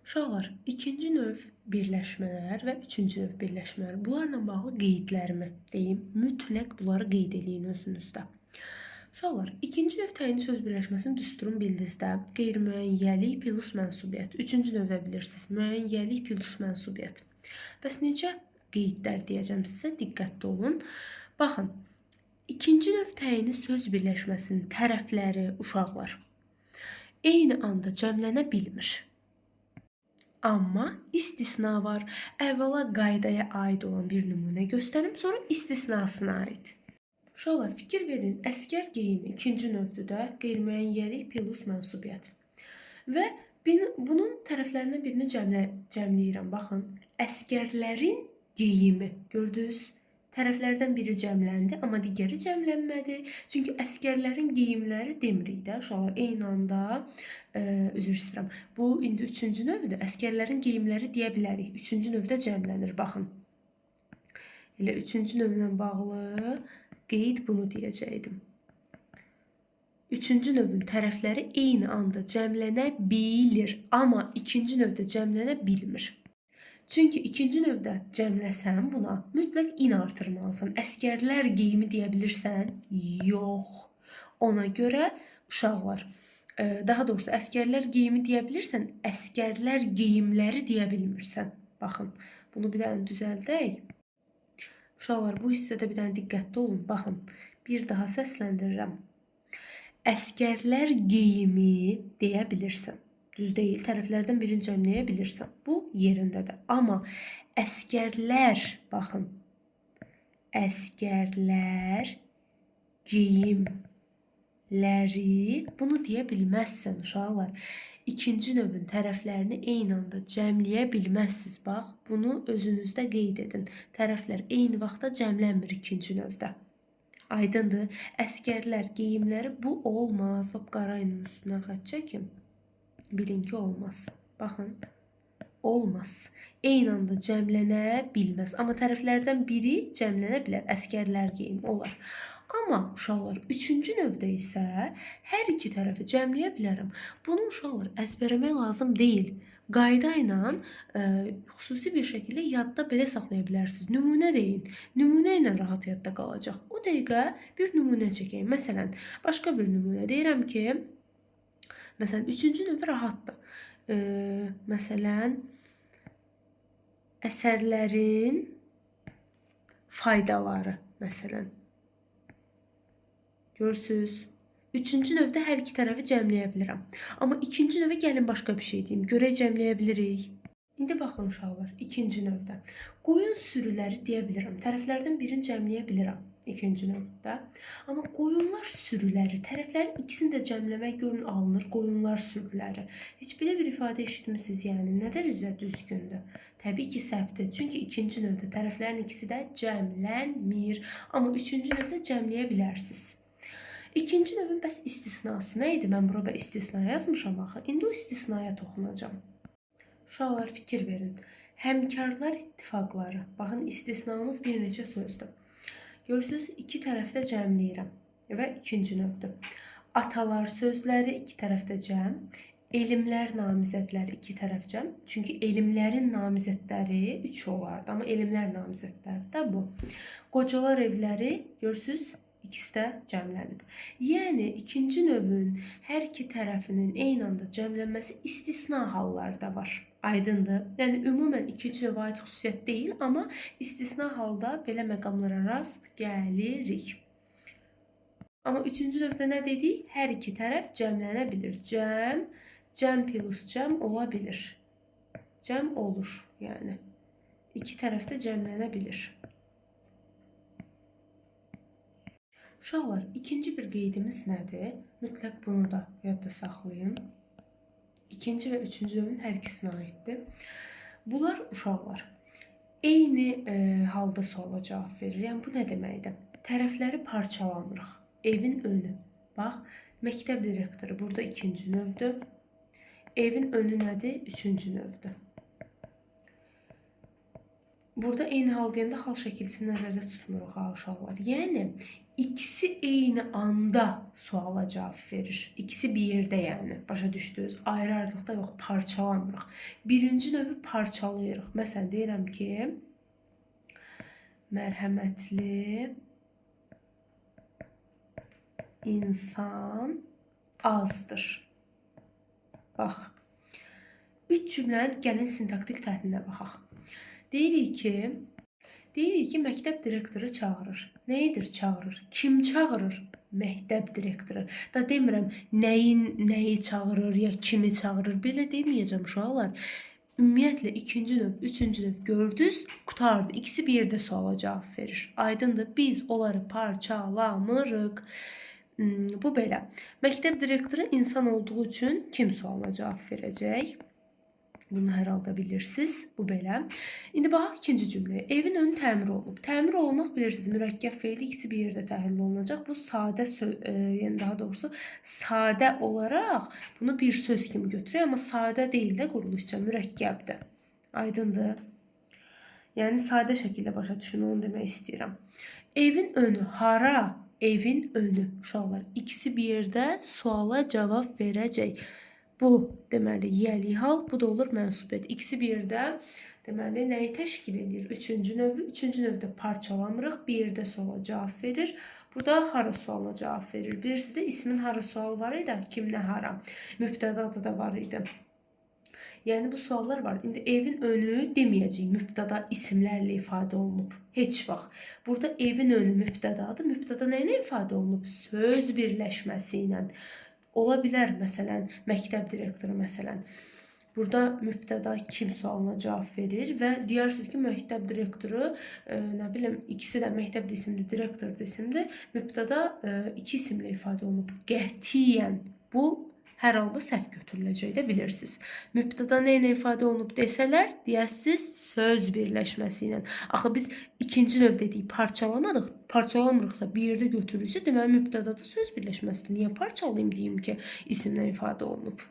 Uşaqlar, ikinci növ birləşmələr və üçüncü növ birləşmələr. Bunlarla bağlı qeydlərimi deyim. Mütləq bunları qeyd eləyin özünüzdə. Uşaqlar, ikinci növ təyinli söz birləşməsinin düsturun bildizdə. Qeyri-müəyyən yiyəlik plus mənsubiyyət. Üçüncü növdə bilirsiniz. Müəyyən yiyəlik plus mənsubiyyət. Bəs necə qeydlər deyəcəm sizə? Diqqətli olun. Baxın, ikinci növ təyinli söz birləşməsinin tərəfləri uşaqlar eyni anda cəmlənə bilmir. Amma istisna var. Əvvəla qaydaya aid olan bir nümunə göstərim, sonra istisnasına aid. Uşaqlar, fikir verin, əskər geyimi ikinci növdür də, qeyri-müəyyən yiyəlik plus mənsubiyyət. Və bunun tərəflərindən birini cəmləyirəm. Baxın, əskərlərin geyimi, gördünüz? Tərəflərdən biri cəmləndi, amma digəri cəmlənmədi. Çünki əskərlərin geyimləri demirik də, uşaqlar, eyni anda, üzr istəyirəm. Bu, indi üçüncü növdür. Əskərlərin geyimləri deyə bilərik. Üçüncü növdə cəmlənir, baxın. Elə üçüncü növlə bağlı qeyd bunu deyəcəkdim. üçüncü növün tərəfləri eyni anda cəmlənə bilir, amma ikinci növdə cəmlənə bilmir. Çünki ikinci növdə cəmləsən buna mütləq in artırmalısan. Əskərlər geyimi deyə bilirsən? Yox. Ona görə uşaqlar, daha doğrusu əskərlər geyimi deyə bilirsən, əskərlər geyimləri deyə bilmirsən. Baxın, bunu bir dənə düzəldək. Uşaqlar, bu hissədə bir dənə diqqətli olun. Baxın, bir daha səsləndirirəm. Əskərlər geyimi deyə bilirsən. Düz deyil, tərəflərdən birini cəmləyə bilirsən. Bu yerindədir. Amma əskərlər, baxın, əskərlər geyimləri, bunu deyə bilməzsən uşaqlar. İkinci növün tərəflərini eyni anda cəmləyə bilməzsiniz. Bax, bunu özünüzdə qeyd edin. Tərəflər eyni vaxtda cəmlənmir ikinci növdə. Aydındır. Əskərlər geyimləri bu olmaz. Lap qarayının üstünə xətt çəkim. Bilin ki, olmaz. Baxın, olmaz. Eyni anda cəmlənə bilməz. Amma tərəflərdən biri cəmlənə bilər. Əskərlər geyimi olar. Amma uşaqlar, üçüncü növdə isə hər iki tərəfi cəmləyə bilərəm. Bunu uşaqlar əzbərləmək lazım deyil. Qayda ilə xüsusi bir şəkildə yadda belə saxlaya bilərsiniz. Nümunə deyin. Nümunə ilə rahat yadda qalacaq. O dəqiqə bir nümunə çəkəyim. Məsələn, başqa bir nümunə deyirəm ki, məsələn, üçüncü növ rahatdır. Məsələn, əsərlərin faydaları, məsələn. Görürsünüz? Üçüncü növdə hər iki tərəfi cəmləyə bilirəm. Amma ikinci növə gəlin başqa bir şey deyim. Görək cəmləyə bilirik. İndi baxın uşaqlar, ikinci növdə. Qoyun sürüləri deyə bilirəm. Tərəflərdən birini cəmləyə bilirəm. İkinci növdə. Amma qoyunlar sürüləri, tərəflərin ikisini də cəmləmək görün alınır. Qoyunlar sürüləri. Heç belə bir ifadə eşitmisiniz, yəni nə dərəcədə düzgündür? Təbii ki, səhvdir. Çünki ikinci növdə tərəflərin ikisi də cəmlənmir. Amma üçüncü növdə cəmləyə bilərsiniz. İkinci növün bəs istisnası nə idi? Mən bura istisna yazmışam axı. İndi o istisnaya toxunacağam. Uşaqlar, fikir verin. Həmkarlar ittifaqları. Baxın, istisnamız bir neçə sözdür. Görürsünüz, iki tərəfdə cəmləyirəm və ikinci növdür. Atalar sözləri iki tərəfdə cəm, elmlər namizədləri iki tərəf cəm. Çünki elmlərin namizədləri 3 olardı, amma elmlər namizədləri də bu. Qocalar evləri, görürsünüz, ikisi də cəmlənib. Yəni, ikinci növün hər iki tərəfinin eyni anda cəmlənməsi istisna hallarda var. Aydındır. Yəni, ümumən ikinci növə aid xüsusiyyət deyil, amma istisna halda belə məqamlara rast gəlirik. Amma üçüncü növdə nə dedik? Hər iki tərəf cəmlənə bilir. Cəm plus cəm ola bilir. Cəm olur, yəni. İki tərəf də cəmlənə bilir. Uşaqlar, ikinci bir qeydimiz nədir? Mütləq bunu da yadda saxlayın. İkinci və üçüncü növün hər ikisinə aiddir. Bunlar uşaqlar eyni halda suala cavab verir. Yəni, bu nə deməkdir? Tərəfləri parçalamırıq. Evin önü. Bax, məktəb direktoru burada ikinci növdür. Evin önü nədir? Üçüncü növdür. Burada eyni hal deyəndə hal şəkilsini nəzərdə tutmuruq uşaqlar. Yəni, ikisi eyni anda suala cavab verir. İkisi bir yerdə, yəni. Başa düşdünüz? Ayrı-ayrılıqda yox, parçalamırıq. Birinci növü parçalayırıq. Məsələn, deyirəm ki, mərhəmətli insan azdır. Bax, 3 cümlənin gəlin sintaktik təhlilinə baxaq. Deyirik ki, məktəb direktoru çağırır. Nə edir çağırır? Kim çağırır? Məktəb direktoru. Da demirəm, nəyi çağırır, ya kimi çağırır. Belə deməyəcəm uşaqlar. Ümumiyyətlə, ikinci növ, üçüncü növ gördünüz, qutardı. İkisi bir yerdə suala cavab verir. Aydındır, biz onları parçalamırıq. Bu belə. Məktəb direktoru insan olduğu üçün kim sualına cavab verəcək? Bunu hər halda bilirsiniz. Bu belə. İndi baxaq ikinci cümləyə. Evin önü təmir olunub. Təmir olmaq bilirsiniz. Mürəkkəb feili ikisi bir yerdə təhlil olunacaq. Bu sadə yəni daha doğrusu sadə olaraq bunu bir söz kimi götürək, amma sadə deyil də quruluşca mürəkkəbdir. Aydındır. Yəni sadə şəkildə başa düşün, onu demək istəyirəm. Evin önü hara? evin önü. Uşaqlar, ikisi bir yerdə suala cavab verəcək. Bu deməli yiyəlik hal, bu da olur mənsubiyyət. İkisi bir yerdə deməli nəyi təşkil edir? Üçüncü növü. Üçüncü növdə parçalamırıq. Bir yerdə suala cavab verir. Burada hara sualına cavab verir. Bilirsiniz də ismin hara sualı var idi, kimlə hara. Mübtəda adı da var idi. Yəni bu suallar var. İndi evin önü deməyəcəyik. Mübtəda isimlərlə ifadə olunub. Heç vaxt. Burada evin önü mübtədadır. Mübtəda nə ilə ifadə olunub? Söz birləşməsi ilə. Ola bilər, məsələn, məktəb direktoru, məsələn. Burada mübtəda kim sualına cavab verir və deyirsiniz ki, məktəb direktoru, nə bilim, ikisi də məktəb isimli, direktor isimli, mübtəda iki isimlə ifadə olunub. Qətiyyən bu hər halda səhv götürüləcək də bilirsiniz. Mübtəda nə ilə ifadə olunub desələr, deyəsiniz söz birləşməsi ilə. Axı biz ikinci növ dedik, parçalamadıq. Parçalamırıqsa, bir yerdə götürürsə, deməli mübtədada söz birləşməsidir. Niyə parçalayım deyim ki, isimlə ifadə olunub?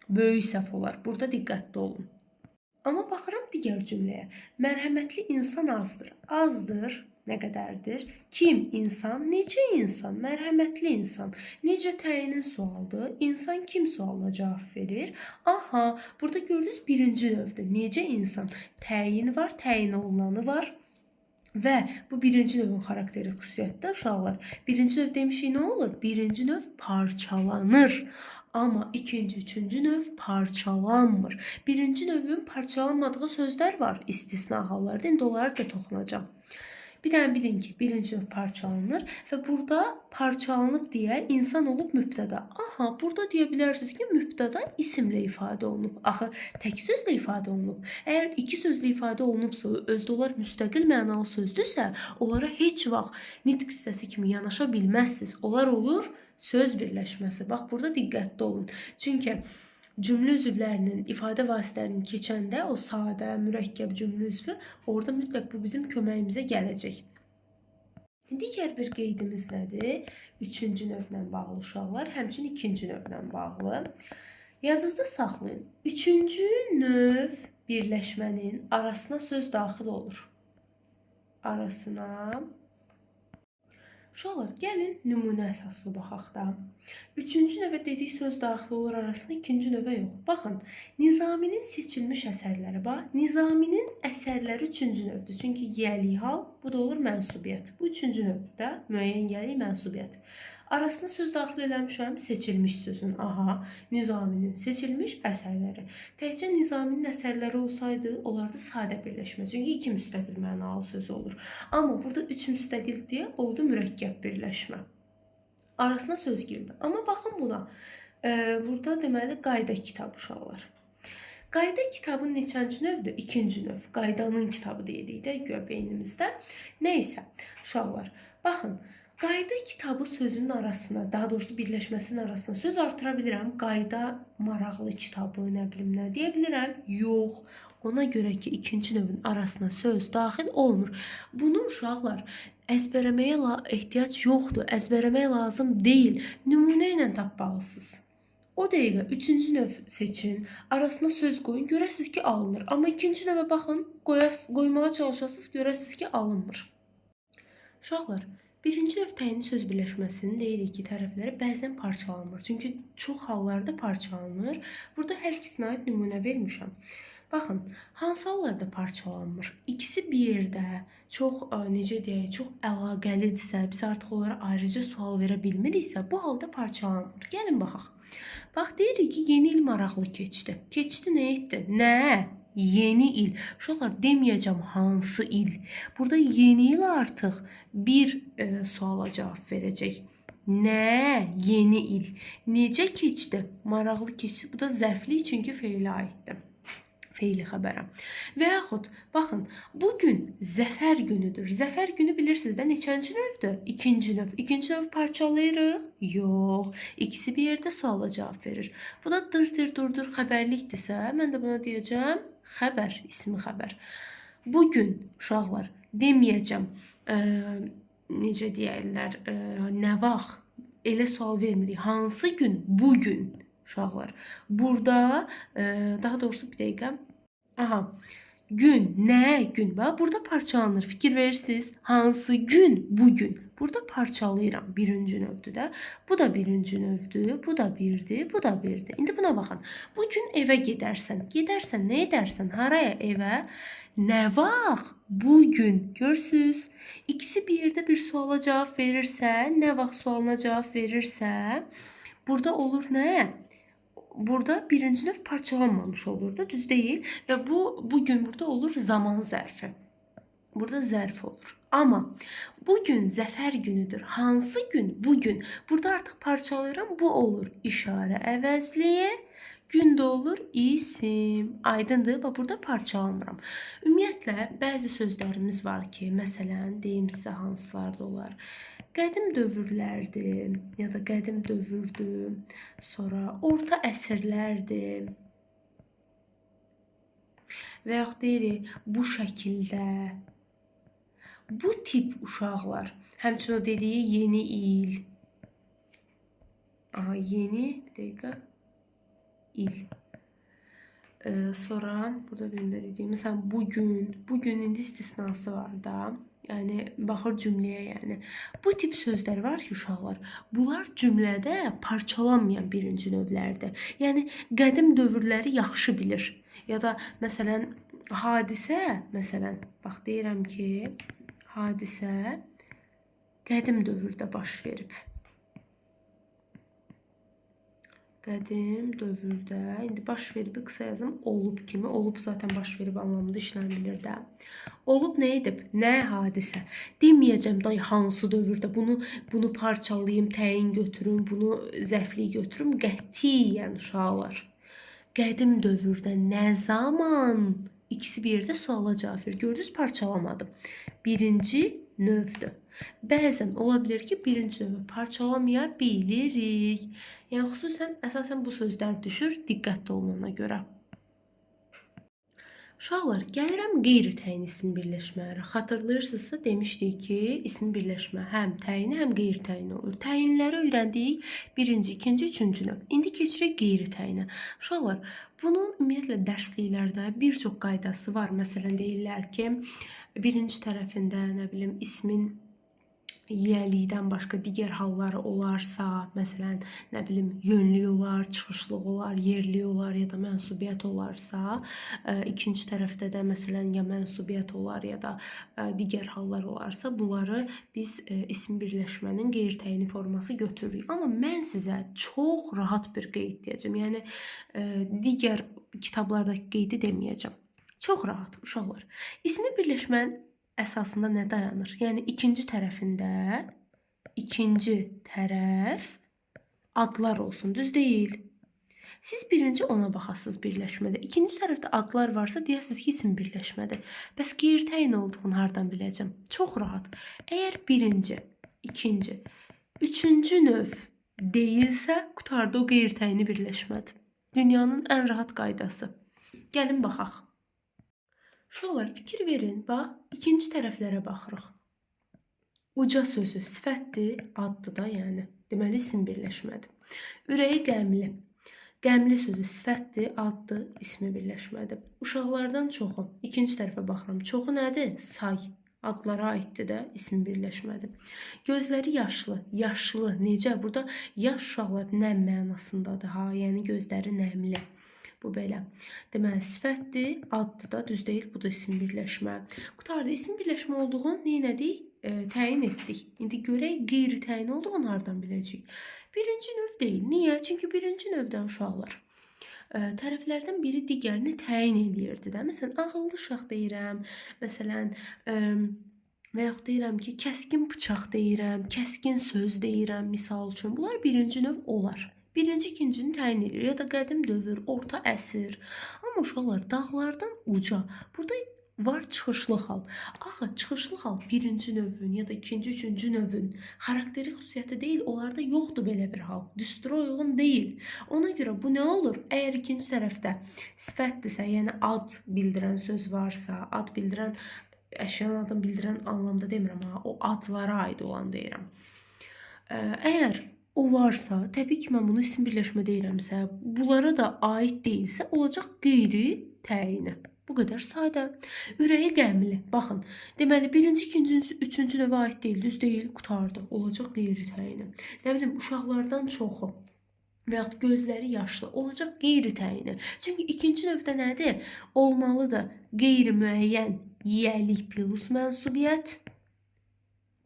Böyük səhv olar. Burada diqqətli olun. Amma baxıram digər cümləyə. Mərhəmətli insan azdır. Azdır. Nə qədərdir? Kim? İnsan. Necə insan? Mərhəmətli insan. Necə təyinin sualdır? İnsan kim sualına cavab verir? Aha, burada gördünüz birinci növdür. Necə insan? Təyin var, təyin olunanı var. Və bu birinci növün xarakteri xüsusiyyətdə uşaqlar. Birinci növ demişik nə olur? Birinci növ parçalanır. Amma ikinci, üçüncü növ parçalanmır. Birinci növün parçalanmadığı sözlər var istisna hallarda. İndi onlara da toxunacağım. Bir dənə bilin ki, birinci növ parçalanır və burada parçalanıb deyə insan olub mübtəda. Aha, burada deyə bilərsiniz ki, mübtəda isimlə ifadə olunub. Axı, tək sözlə ifadə olunub. Əgər iki sözlə ifadə olunubsa, özdə onlar müstəqil mənalı sözdürsə, onlara heç vaxt nitq hissəsi kimi yanaşa bilməzsiniz. Onlar olur söz birləşməsi. Bax, burada diqqətli olun. Çünki cümlə üzvlərinin, ifadə vasitələrinin keçəndə o sadə, mürəkkəb cümlə üzvü orada mütləq bu bizim köməyimizə gələcək. Digər bir qeydimiz nədir? Üçüncü növlə bağlı uşaqlar, həmçinin ikinci növlə bağlı. Yadınızda saxlayın. Üçüncü növ birləşmənin arasına söz daxil olur. Arasına. Uşaqlar, gəlin nümunə əsaslı baxaq da. Üçüncü növə dedik söz daxil olur arasında, ikinci növə yox. Baxın, Nizaminin seçilmiş əsərləri var. Nizaminin əsərləri üçüncü növdür. Çünki yiyəlik hal, bu da olur mənsubiyyət. Bu üçüncü növdə müəyyən yiyəlik mənsubiyyət. Arasına söz daxil eləmişəm seçilmiş sözün. Aha, Nizaminin seçilmiş əsərləri. Təkcə Nizaminin əsərləri olsaydı, onlarda sadə birləşmə. Çünki iki müstəqil mənalı söz olur. Amma burada üç müstəqil deyə oldu mürəkkəb birləşmə. Arasına söz girdi. Amma baxın buna. Burada deməli qayda kitabı uşaqlar. Qayda kitabın neçənci növdür? İkinci növ. Qaydanın kitabı deyirik də göyə beynimizdə. Nəysə, uşaqlar, baxın. Qayda kitabı sözünün arasına, daha doğrusu birləşməsinin arasına söz artıra bilirəm. Qayda maraqlı kitabı, nə bilim nə deyə bilirəm? Yox. Ona görə ki, ikinci növün arasına söz daxil olmur. Bunu uşaqlar əzbərləməyə ehtiyac yoxdur. Əzbərləmək lazım deyil. Nümunə ilə tapmalısınız. O dəqiqə üçüncü növ seçin, arasına söz qoyun, görəsiniz ki, alınır. Amma ikinci növə baxın, qoymağa çalışasınız, görəsiniz ki, alınmır. Uşaqlar, birinci növ təyinli söz birləşməsinin deyirik ki, tərəfləri bəzən parçalanmır. Çünki çox hallarda parçalanır. Burada hər ikisinə aid nümunə vermişəm. Baxın, hansı hallarda parçalanmır? İkisi bir yerdə çox, necə deyək, çox əlaqəlidirsə, biz artıq onlara ayrıca sual verə bilmiriksə, bu halda parçalanmır. Gəlin baxaq. Bax, deyirik ki, yeni il maraqlı keçdi. Keçdi nə etdi? Nə? Yeni il. Uşaqlar, deməyəcəm hansı il. Burada yeni il artıq bir suala cavab verəcək. Nə? Yeni il. Necə keçdi? Maraqlı keçdi. Bu da zərfli, çünki feilə aiddir. Feili xəbərə. Və yaxud, baxın, bugün zəfər günüdür. Zəfər günü bilirsiniz də neçənci növdür? İkinci növ. İkinci növ parçalayırıq? Yox. İkisi bir yerdə suala cavab verir. Bu da durdur xəbərlikdirsə, mən də buna deyəcəm xəbər, ismi xəbər. Bugün, uşaqlar, deməyəcəm, necə deyərlər, nə vaxt, elə sual vermirik. Hansı gün? Bugün, uşaqlar. Burada, daha doğrusu bir dəqiqə, aha, Gün, nə gün? Bax, burada parçalanır. Fikir verirsiniz. Hansı gün? Bugün. Burada parçalayıram. Birinci növdür də. Bu da birinci növdür. Bu da birdir. Bu da birdir. İndi buna baxın. Bugün evə gedərsən. Gedərsən, nə edərsən? Haraya? Evə. Nə vaxt? Bugün. Görürsüz? İkisi bir yerdə bir suala cavab verirsə, nə vaxt sualına cavab verirsə, burada olur nə? Burada birinci növ parçalanmamış olur da, düz değil. Ve bugün burada olur zaman zərfi. Burada zərf olur. Amma bugün zəfər günüdür. Hansı gün? Bugün. Burada artıq parçalayıram, bu olur işarə əvəzliyi. Gün də olur isim. Aydındır? Bax, burada parçalamıram. Ümumiyyətlə, bəzi sözlərimiz var ki, məsələn, deyim sizə hansılar da olar. Qədim dövrlərdir ya da qədim dövrdür, sonra orta əsrlərdir və yaxud deyirik bu şəkildə, bu tip uşaqlar, həmçinin o dediyi yeni il, yeni, bir dəqiqə, il. Sonra burada birində dediyim, məsələn, bugün indi istisnası var da. Yəni, baxır cümləyə, yəni. Bu tip sözlər var ki, uşaqlar, bunlar cümlədə parçalanmayan birinci növlərdir. Yəni, qədim dövrləri yaxşı bilir. Ya da, məsələn, hadisə, məsələn, bax, deyirəm ki, hadisə qədim dövrdə baş verib. Qədim dövrdə, indi baş verib qısa yazım, olub kimi, olub zaten baş verib anlamında işlənbilir də. Olub nə edib? Nə hadisə? Deməyəcəm da hansı dövrdə, bunu parçalayım, təyin götürüm, bunu zərfliyi götürüm, qətiyyən uşaqlar. Qədim dövrdə nə zaman? İkisi bir yerdə suala cavab verir. Gördünüz, parçalamadım. Birinci növdür. Bəzən ola bilər ki, birinci növü parçalamaya bilirik. Yəni, xüsusən, əsasən bu sözlər düşür, diqqətli olunana görə. Uşaqlar, gəlirəm qeyri-təyin isim birləşmələri. Xatırlayırsınızsa, demişdik ki, isim birləşmə həm təyini, həm qeyri-təyini olur. Təyinləri öyrəndik, birinci, ikinci, üçüncü növ. İndi keçirik qeyri-təyinə. Uşaqlar, bunun ümumiyyətlə dərsliklərdə bir çox qaydası var. Məsələn, deyirlər ki, birinci tərəfində, nə bilim, ismin yiyəlikdən başqa digər halları olarsa, məsələn, nə bilim, yönlü olar, çıxışlıq olar, yerli olar ya da mənsubiyyət olarsa, ikinci tərəfdə də məsələn ya mənsubiyyət olar ya da digər hallar olarsa, bunları biz isim birləşmənin qeyri-təyini forması götürürük. Amma mən sizə çox rahat bir qeyd deyəcəm. Yəni digər kitablardakı qeydi deməyəcəm. Çox rahat uşaqlar. İsmi birləşmənin əsasında nə dayanır? Yəni, ikinci tərəf adlar olsun, düz deyil. Siz birinci ona baxasınız birləşmədə. İkinci tərəfdə adlar varsa, deyəsiniz ki, isim birləşmədir. Bəs qeyri-təyin olduğunu hardan biləcəm? Çox rahat. Əgər birinci, ikinci, üçüncü növ deyilsə, qutarda o qeyri-təyini birləşmədir. Dünyanın ən rahat qaydası. Gəlin baxaq. Uşaqlar, fikir verin, bax, ikinci tərəflərə baxırıq. Uca sözü sifətdir, addır da, yəni. Deməli, isim birləşmədir. Ürəyi qəmli. Qəmli sözü sifətdir, addır, ismi birləşmədir. Uşaqlardan çoxu, ikinci tərəfə baxıram. Çoxu nədir? Say. Adlara aiddir də, isim birləşmədir. Gözləri yaşlı. Yaşlı, necə? Burada yaş uşaqlar nəm mənasındadır, ha? Yəni, gözləri nəmli. Bu belə. Deməli, sifətdir, addır da, düz deyil, bu da isim birləşmə. Qutarda isim birləşmə olduğunu neynədik? Təyin etdik. İndi görək qeyri-təyin olduğunu hardan biləcəyik? Birinci növ deyil. Niyə? Çünki birinci növdən uşaqlar. Tərəflərdən biri digərini təyin eləyirdi də. Məsələn, ağıllı uşaq deyirəm. Məsələn, və yaxud deyirəm ki, kəskin bıçaq deyirəm, kəskin söz deyirəm, misal üçün. Bunlar birinci növ olar. Birinci, ikincini təyin edir. Ya da qədim dövr, orta əsr. Amma uşaqlar, dağlardan uca. Burada var çıxışlı hal. Axı, çıxışlı hal birinci növün ya da ikinci, üçüncü növün xarakteri xüsusiyyəti deyil. Onlarda yoxdur belə bir hal. Düstura uyğun deyil. Ona görə bu nə olur? Əgər ikinci tərəfdə sifətdirsə, yəni ad bildirən söz varsa, ad bildirən, əşyanın adını bildirən anlamda demirəm, ha, o adlara aid olan deyirəm. Əgər o varsa, təbii ki, mən bunu isim birləşmə deyirəmsə, bunlara da aid deyilsə, olacaq qeyri-təyini. Bu qədər sadə. Ürəyi qəmli. Baxın, deməli birinci, ikinci, üçüncü növə aid deyil, düz deyil, qurtardı. Olacaq qeyri təyini. Nə bilim, uşaqlardan çoxu və yaxud gözləri yaşlı olacaq qeyri təyini. Çünki ikinci növdə nədir? Olmalıdır qeyri-müəyyən yiyəlik plus mənsubiyyət.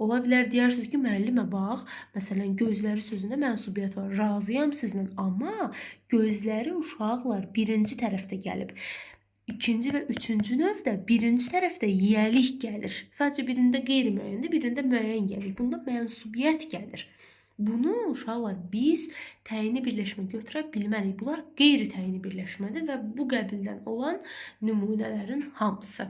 Ola bilər deyirsiniz ki, müəllimə bax, məsələn, gözləri sözündə mənsubiyyət var. Razıyam sizlə, amma gözləri uşaqlar birinci tərəfdə gəlib. İkinci və üçüncü növdə birinci tərəfdə yiyəlik gəlir. Sadəcə birində qeyri-müəyyəndir, birində müəyyən gəlir. Bunda mənsubiyyət gəlir. Bunu uşaqlar biz təyini birləşmə götürə bilmərik. Bunlar qeyri-təyini birləşmədir və bu qəbildən olan nümunələrin hamısı.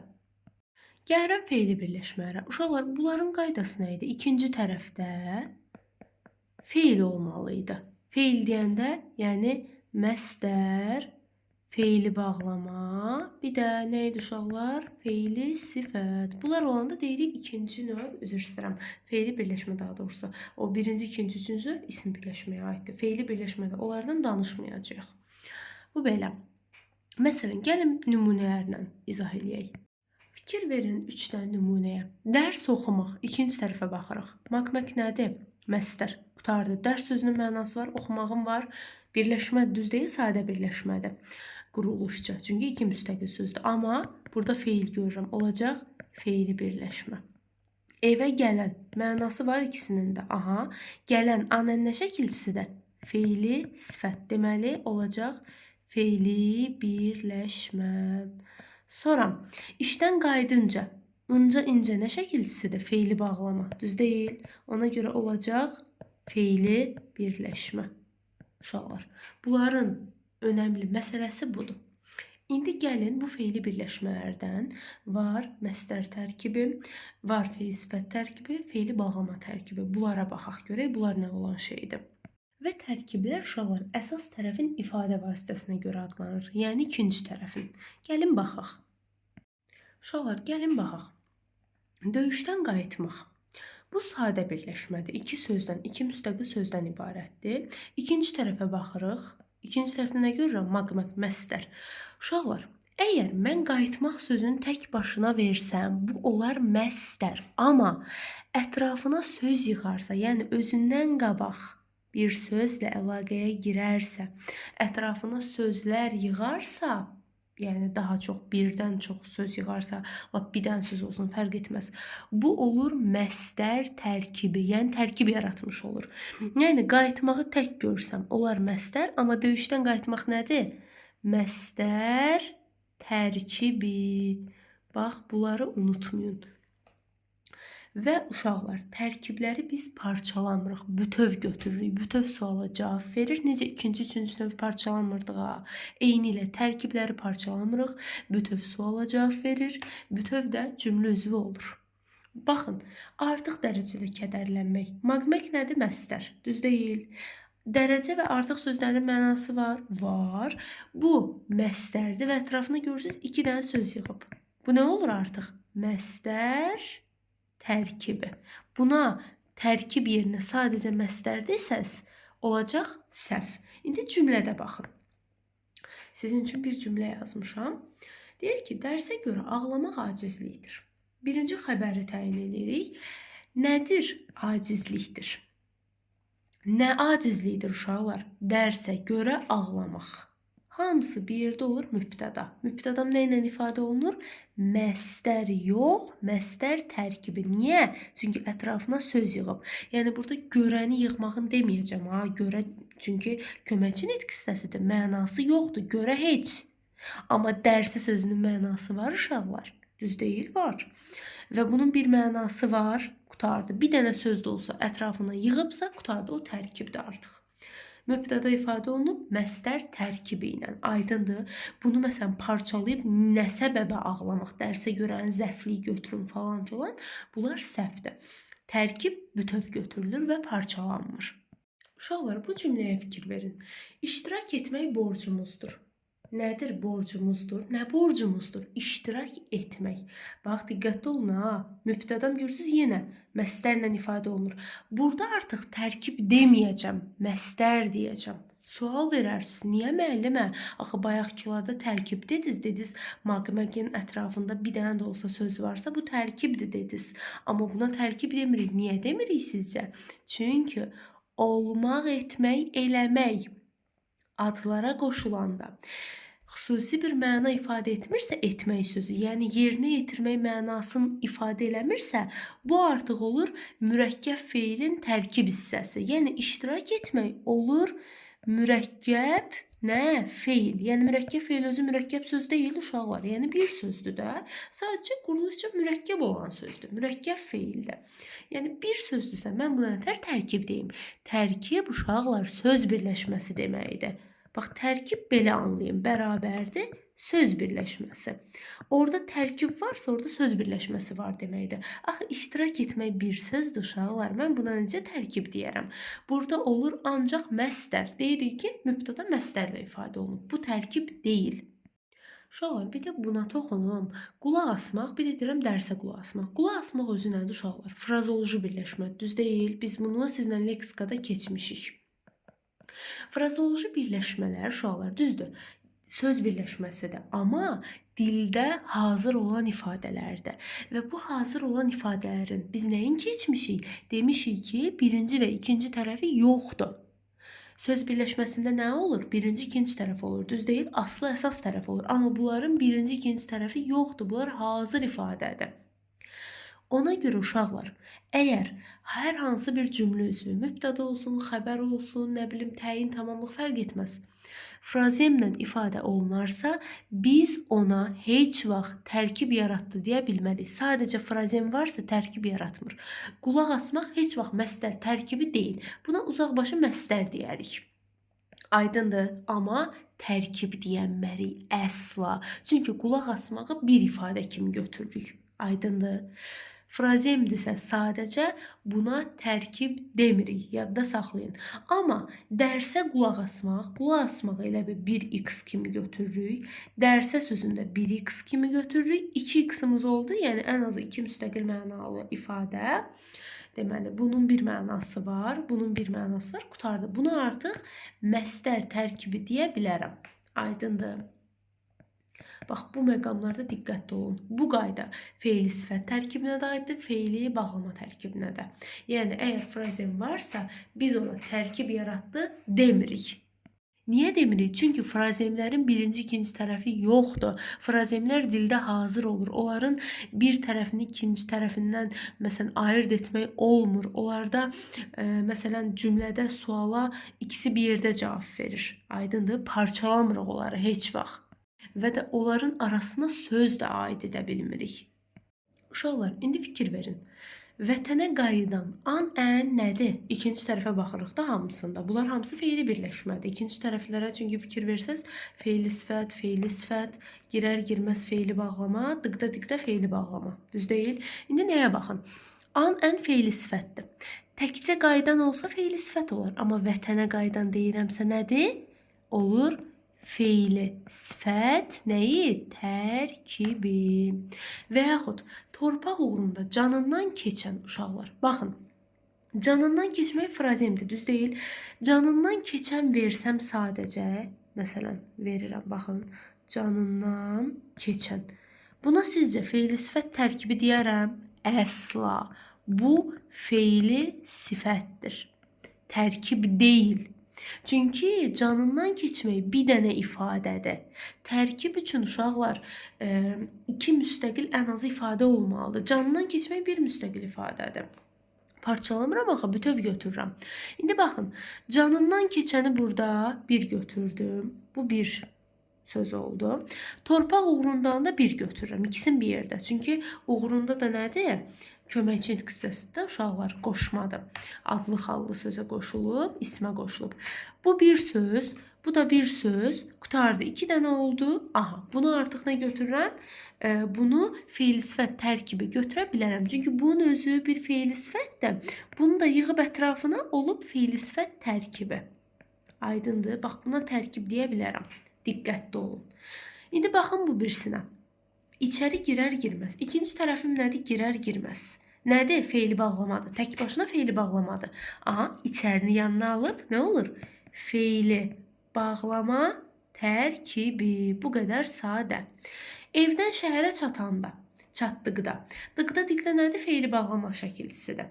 Gəlirəm feili birləşmələrə. Uşaqlar, bunların qaydası nə idi? İkinci tərəfdə feil olmalıydı. Feil deyəndə, yəni məstər, feili bağlama, bir də nə idi uşaqlar? Feili sifət. Bunlar olanda deyirik ikinci növ, üzr istəyirəm, feili birləşmə daha doğrusu. O birinci, ikinci, üçüncü növ isim birləşməyə aiddir. Feili birləşmədə onlardan danışmayacağıq. Bu belə. Məsələn, gəlin nümunələrlə izah edək. Fikir verin 3 dənə nümunəyə. Dərs oxumaq. İkinci tərəfə baxırıq. Makmək nədir? Məstər. Qurtardı. Dərs sözünün mənası var, oxumağın var. Birləşmə düz deyil, sadə birləşmədir. Quruluşca. Çünki iki müstəqil sözdür. Amma burada feil görürəm. Olacaq feili birləşmə. Evə gələn. Mənası var ikisinin də. Aha. Gələn anənə şəkilçisidir. Feili sifət. Deməli olacaq feili birləşmə. Sonra işdən qaydınca inca incə nə şəkilçisidir? Feili bağlama. Düz deyil. Ona görə olacaq feili birləşmə. Uşaqlar, bunların önəmli məsələsi budur. İndi gəlin bu feili birləşmələrdən var məstər tərkibi, var feil sifət tərkibi, feili bağlama tərkibi. Bunlara baxaq görək, bunlar nə olan şeydir. Və tərkiblər uşaqlar əsas tərəfin ifadə vasitəsinə görə adlanır. Yəni ikinci tərəfin. Gəlin baxaq. Uşaqlar, gəlin baxaq. Döyüşdən qayıtmaq. Bu sadə birləşmədir. İki sözdən, iki müstəqil sözdən ibarətdir. İkinci tərəfə baxırıq. İkinci tərəfdə nə görürəm? Maqmaq, məstər. Uşaqlar, əgər mən qayıtmaq sözünü tək başına versəm, bu olar məstər. Amma ətrafına söz yığarsa, yəni özündən qabaq bir sözlə əlaqəyə girərsə, ətrafına sözlər yığarsa, yəni daha çox, birdən çox söz yığarsa, bir dənə söz olsun, fərq etməz. Bu olur məstər tərkibi, yəni tərkib yaratmış olur. Yəni qayıtmağı tək görsəm, olar məstər, amma döyüşdən qayıtmaq nədir? Məstər tərkibi. Bax, bunları unutmayın. Və uşaqlar, tərkibləri biz parçalamırıq, bütöv götürürük, bütöv suala cavab verir. Necə ikinci, üçüncü növ parçalamırdığa, eyni ilə tərkibləri parçalamırıq, bütöv suala cavab verir, bütöv də cümlə üzvü olur. Baxın, artıq dərəcədə kədərlənmək. Maqmək nədir? Məstər. Düz deyil. Dərəcə və artıq sözlərinin mənası var? Var. Bu məstərdir və ətrafında görürsünüz 2 dənə söz yığıb. Bu nə olur artıq? Məstər tərkibi. Buna tərkib yerinə sadəcə məstər desəz, olacaq səhv. İndi cümlədə baxın. Sizin üçün bir cümlə yazmışam. Deyir ki, dərsə görə ağlamaq acizlikdir. Birinci xəbəri təyin edirik. Nədir acizlikdir? Nə acizlikdir uşaqlar? Dərsə görə ağlamaq. Hamısı bir yerdə olur mübtəda. Mübtədam nə ilə ifadə olunur? Məstər yox, məstər tərkibi. Niyə? Çünki ətrafına söz yığıb. Yəni burada görəni yığmağın deməyəcəm. Görə, çünki köməkçi nitq hissəsidir. Mənası yoxdur. Görə heç. Amma dərsə sözünün mənası var uşaqlar. Düz deyil, var. Və bunun bir mənası var. Qutardı. Bir dənə söz də olsa ətrafına yığıbsa, qutardı. O tərkibdir artıq. Mübtəda ifadə olunub məstər tərkibi ilə. Aydındır. Bunu məsələn parçalayıb nə səbəbə ağlamaq, dərsə görən zəfliyi götürün falan filan. Bunlar səhvdir. Tərkib bütöv götürülür və parçalanmır. Uşaqlar, bu cümləyə fikir verin. İştirak etmək borcumuzdur. Nədir borcumuzdur? Nə borcumuzdur? İştirak etmək. Bax, diqqətli olun ha. Mübtədam görürsünüz yenə məstərlə ifadə olunur. Burada artıq tərkib deməyəcəm, məstər deyəcəm. Sual verərsiniz. Niyə müəllimə? Axı bayaqkilarda tərkib dediniz, maqiməgin ətrafında bir dənə də olsa söz varsa bu tərkibdir dediniz. Amma buna tərkib demirik. Niyə demirik sizcə? Çünki olmaq, etmək, eləmək adlara qoşulanda xüsusi bir məna ifadə etmirsə etmək sözü, yəni yerinə yetirmək mənasını ifadə eləmirsə, bu artıq olur mürəkkəb feilin tərkib hissəsi. Yəni iştirak etmək olur mürəkkəb feil. Yəni mürəkkəb feil özü mürəkkəb söz deyil uşaqlar. Yəni bir sözdür də. Sadəcə quruluşca mürəkkəb olan sözdür. Mürəkkəb feildir. Yəni bir sözdürsə mən buna nətər tərkib deyim? Tərkib uşaqlar söz birləşməsi deməkdir. Bax, tərkib belə anlayın, bərabərdir söz birləşməsi. Orada tərkib varsa, orada söz birləşməsi var deməkdir. Axı, iştirak etmək bir sözdür uşaqlar. Mən buna necə tərkib deyərəm? Burada olur ancaq məstər. Deyirik ki, mübtəda məstərlə ifadə olunub. Bu tərkib deyil. Uşaqlar, bir də buna toxunum. Qulaq asmaq, bir də deyirəm dərsə qulaq asmaq. Qulaq asmaq özü nədir uşaqlar? Frazoloji birləşmə, düz deyil. Biz bunu sizlə leksikada keçmişik. Frazoloji birləşmələr uşaqlar düzdür. Söz birləşməsidir, amma dildə hazır olan ifadələrdir. Və bu hazır olan ifadələrin biz nəyin keçmişik? Demişik ki, birinci və ikinci tərəfi yoxdur. Söz birləşməsində nə olur? Birinci, ikinci tərəf olur. Düz deyil, aslı, əsas tərəf olur. Amma bunların birinci, ikinci tərəfi yoxdur. Bunlar hazır ifadədir. Ona görə uşaqlar, əgər hər hansı bir cümlə üzvü, mübtəda olsun, xəbər olsun, nə bilim, təyin, tamamlıq fərq etməz. Frazemlə ifadə olunarsa, biz ona heç vaxt tərkib yaratdı deyə bilmərik. Sadəcə frazem varsa tərkib yaratmır. Qulaq asmaq heç vaxt məstər tərkibi deyil. Buna uzaqbaşı məstər deyərik. Aydındır, amma tərkib deyənmərik əsla. Çünki qulaq asmağı bir ifadə kimi götürürük. Aydındır. Frazemdirsə sadəcə buna tərkib demirik, yadda saxlayın. Amma dərsə qulaq asmağı elə bir 1x kimi götürürük. Dərsə sözündə 1x kimi götürürük. 2x-imiz oldu, yəni ən azı 2 müstəqil mənalı ifadə. Deməli, bunun bir mənası var, bunun bir mənası var, qutardı. Bunu artıq məstər tərkibi deyə bilərəm. Aydındır. Bax, bu məqamlarda diqqətli olun. Bu qayda feili sifət tərkibinə də aiddir, feili bağlama tərkibinə də. Yəni, əgər frazem varsa, biz ona tərkib yaratdı demirik. Niyə demirik? Çünki frazemlərin birinci, ikinci tərəfi yoxdur. Frazemlər dildə hazır olur. Onların bir tərəfini ikinci tərəfindən məsələn ayırd etmək olmur. Onlarda məsələn cümlədə suala ikisi bir yerdə cavab verir. Aydındır? Parçalamırıq onları heç vaxt. Və də onların arasına söz də aid edə bilmirik. Uşaqlar, indi fikir verin. Vətənə qayıdan an, ən nədir? İkinci tərəfə baxırıq da hamısında. Bunlar hamısı feili birləşmədir. İkinci tərəflərə çünki fikir versəz, feili sifət, girər-girməz feili bağlama, dıqda feili bağlama. Düz deyil? İndi nəyə baxın? An, ən feili sifətdir. Təkcə qayıdan olsa feili sifət olar. Amma vətənə qayıdan deyirəmsə nədir? Olur feili sifət nəyi? Tərkibi. Və yaxud torpaq uğrunda canından keçən uşaqlar. Baxın, canından keçmək frazemdir, düz deyil. Canından keçən versəm sadəcə, məsələn, verirəm, baxın, canından keçən. Buna sizcə feili sifət tərkibi deyərəm? Əsla. Bu feili sifətdir. Tərkib deyil. Çünki canından keçmək bir dənə ifadədir. Tərkib üçün uşaqlar 2 müstəqil ən azı ifadə olmalıdır. Canından keçmək bir müstəqil ifadədir. Parçalamıram axı, bütöv götürürəm. İndi baxın, canından keçəni burada bir götürdüm. Bu bir söz oldu. Torpaq uğrundan da bir götürürəm. İkisini bir yerdə. Çünki uğrunda da nədir? Köməkçi hissəsində uşaqlar qoşmadır. Adlı xallı sözə qoşulub, ismə qoşulub. Bu bir söz, bu da bir söz. Qutardı. 2 dənə oldu. Aha, bunu artıq nə götürürəm? Bunu feil sifət tərkibi götürə bilərəm. Çünki bunun özü bir feil sifətdir. Bunu da yığıb ətrafına olub feil sifət tərkibi. Aydındır. Bax, buna tərkib deyə bilərəm. Diqqətli olun. İndi baxın bu birisinə. İçəri girər-girməz. İkinci tərəfim nədir? Girər-girməz. Nədir? Feili bağlamadır. Tək başına feili bağlamadır. Aha, içərini yanına alıb nə olur? feili bağlama tərkibi. Bu qədər sadə. Evdən şəhərə çatdıqda. Dıqda nədir? Feili bağlama şəkilçisidir.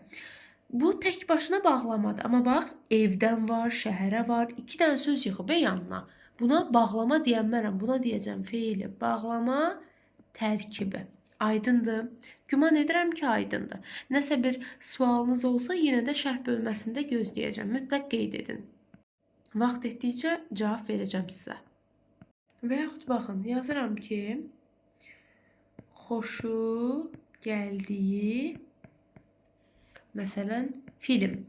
Bu tək başına bağlamadır. Amma bax, evdən var, şəhərə var. 2 dənə söz yığıb yanına. Buna bağlama deyənmərəm. Buna deyəcəm feili bağlama tərkibi. Aydındır. Güman edirəm ki, aydındır. Nəsə bir sualınız olsa, yenə də şərh bölməsində gözləyəcəm. Mütləq qeyd edin. Vaxt etdikcə cavab verəcəm sizə. Və yaxud baxın, yazıram ki, xoşu gəldiyi, məsələn, film.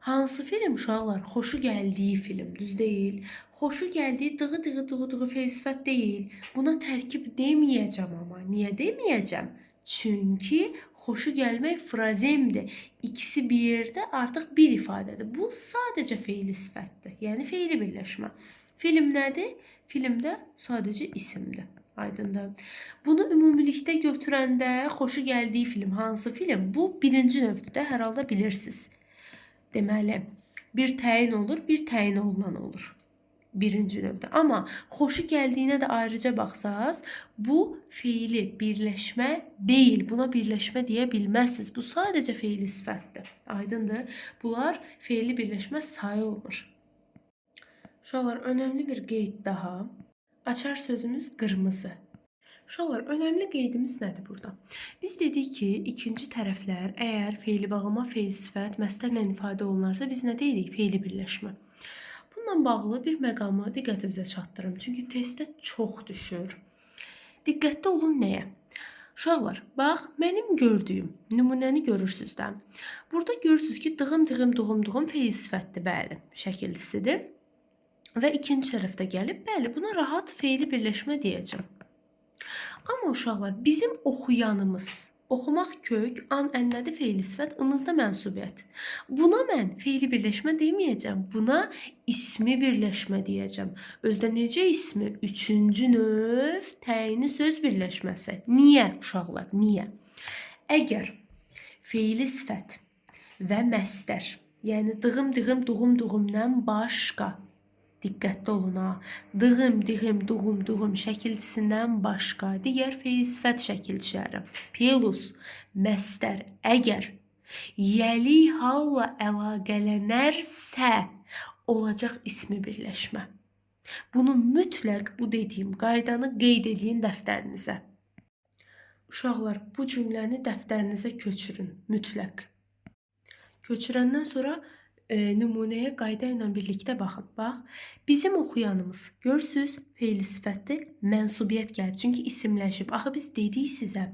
Hansı film uşaqlar? Xoşu gəldiyi film, düz deyil. Xoşu gəldiyi dığı feil sifət deyil. Buna tərkib deməyəcəm amma. Niyə deməyəcəm? Çünki xoşu gəlmək frazemdir. İkisi bir yerdə artıq bir ifadədir. Bu sadəcə feili sifətdir. Yəni feili birləşmə. Film nədir? Filmdə sadəcə isimdir. Aydındır. Bunu ümumilikdə götürəndə xoşu gəldiyi film hansı film? Bu birinci növdür də, hər halda bilirsiniz. Deməli, bir təyin olur, bir təyin olunan olur. Birinci növdə. Amma xoşu gəldiyinə də ayrıca baxsaz, bu feili birləşmə deyil. Buna birləşmə deyə bilməzsiniz. Bu sadəcə feili sifətdir. Aydındır. Bunlar feili birləşmə sayılmır. Uşaqlar, önəmli bir qeyd daha. Açar sözümüz qırmızı. Uşaqlar, önəmli qeydimiz nədir burada? Biz dedik ki, ikinci tərəflər əgər feili bağlama, feil sifət, məstərlə ifadə olunarsa, biz nə deyirik? Feili birləşmə. Bununla bağlı bir məqamı diqqətinizə çatdırım. Çünki testdə çox düşür. Diqqətli olun nəyə? Uşaqlar, bax, mənim gördüyüm nümunəni görürsünüz də. Burada görürsünüz ki, dığım feil sifətdir, bəli, şəkilçisidir. Və ikinci tərəfdə gəlib, bəli, buna rahat feili birləşmə deyəcəm. Amma uşaqlar, bizim oxuyanımız, oxumaq kök, an, ənlədi feili sifət, ımızda mənsubiyyət. Buna mən feili birləşmə deməyəcəm, buna ismi birləşmə deyəcəm. Özdə necə ismi? Üçüncü növ təyini söz birləşməsi. Niyə uşaqlar? Niyə? Əgər feili sifət və məstər, yəni dığımdan başqa, diqqətli olun ha. Dığım şəkilçisindən başqa digər feil sifət şəkilçiləri plus məstər əgər yəli halla əlaqələnərsə olacaq ismi birləşmə. Bunu mütləq bu dediyim qaydanı qeyd edin dəftərinizə. Uşaqlar, bu cümləni dəftərinizə köçürün mütləq. Köçürəndən sonra nümunəyə qayda ilə birlikdə baxın. Bax, bizim oxuyanımız, görürsünüz, feil sifətdir, mənsubiyyət gəlib. Çünki isimləşib. Axı biz dedik sizə,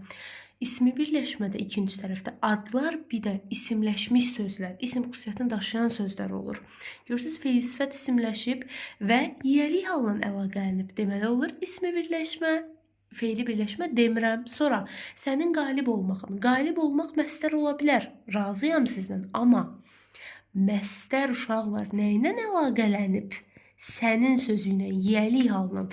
ismi birləşmədə ikinci tərəfdə adlar, bir də isimləşmiş sözlər, isim xüsusiyyətini daşıyan sözlər olur. Görürsünüz, feil sifət isimləşib və yiyəlik halla əlaqələnib. Deməli olur, ismi birləşmə, feili birləşmə demirəm. Sonra sənin qalib olmağın. Qalib olmaq məstər ola bilər. Razıyam sizlə, amma məstər uşaqlar nə ilə əlaqələnib? Sənin sözü ilə, yiyəlik halla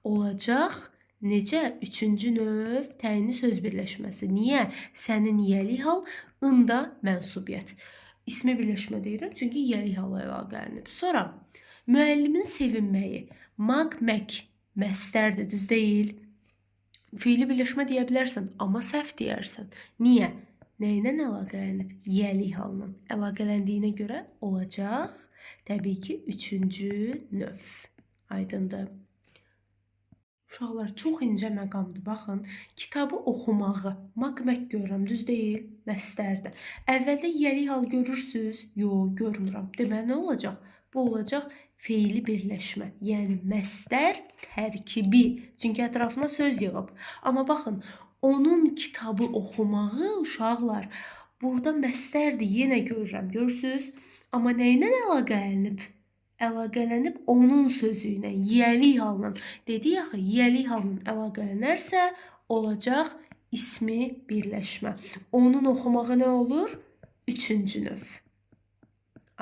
olacaq. Necə? Üçüncü növ təyini söz birləşməsi. Niyə? Sənin yiyəlik hal, ında mənsubiyyət. İsmi birləşmə deyirəm, çünki yiyəlik hala əlaqələnib. Sonra müəllimin sevinməyi. Maq-mək məstərdir, düz deyil. Feili birləşmə deyə bilərsən, amma səhv deyərsən. Niyə? Nə ilə əlaqələnib? Yiyəlik halla. Əlaqələndiyinə görə olacaq, təbii ki, üçüncü növ. Aydındır. Uşaqlar, çox incə məqamdır. Baxın, kitabı oxumağı, maq-mək görürəm, düz deyil, məstərdir. Əvvəldə yiyəlik hal görürsünüz? Yox, görmürəm. Deməli, nə olacaq? Bu olacaq feili birləşmə, yəni məstər tərkibi. Çünki ətrafına söz yığıb. Amma baxın, onun kitabı oxumağı uşaqlar, burada məstərdir, yenə görürəm, görürsünüz? Amma nə ilə əlaqələnib? Əlaqələnib onun sözü ilə, yiyəlik halla. Dedik axı, yiyəlik halla əlaqələnərsə olacaq ismi birləşmə. Onun oxumağı nə olur? Üçüncü növ.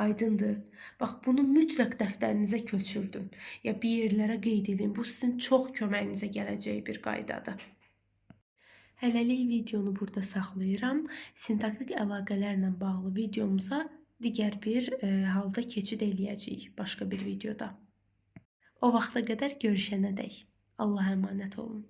Aydındır. Bax, bunu mütləq dəftərinizə köçürdün. Ya bir yerlərə qeyd edin. Bu sizin çox köməyinizə gələcək bir qaydadır. Hələlik videonu burada saxlayıram. Sintaktik əlaqələrlə bağlı videomuza digər bir halda keçid eləyəcəyik başqa bir videoda. O vaxta qədər görüşənədək Allaha əmanət olun.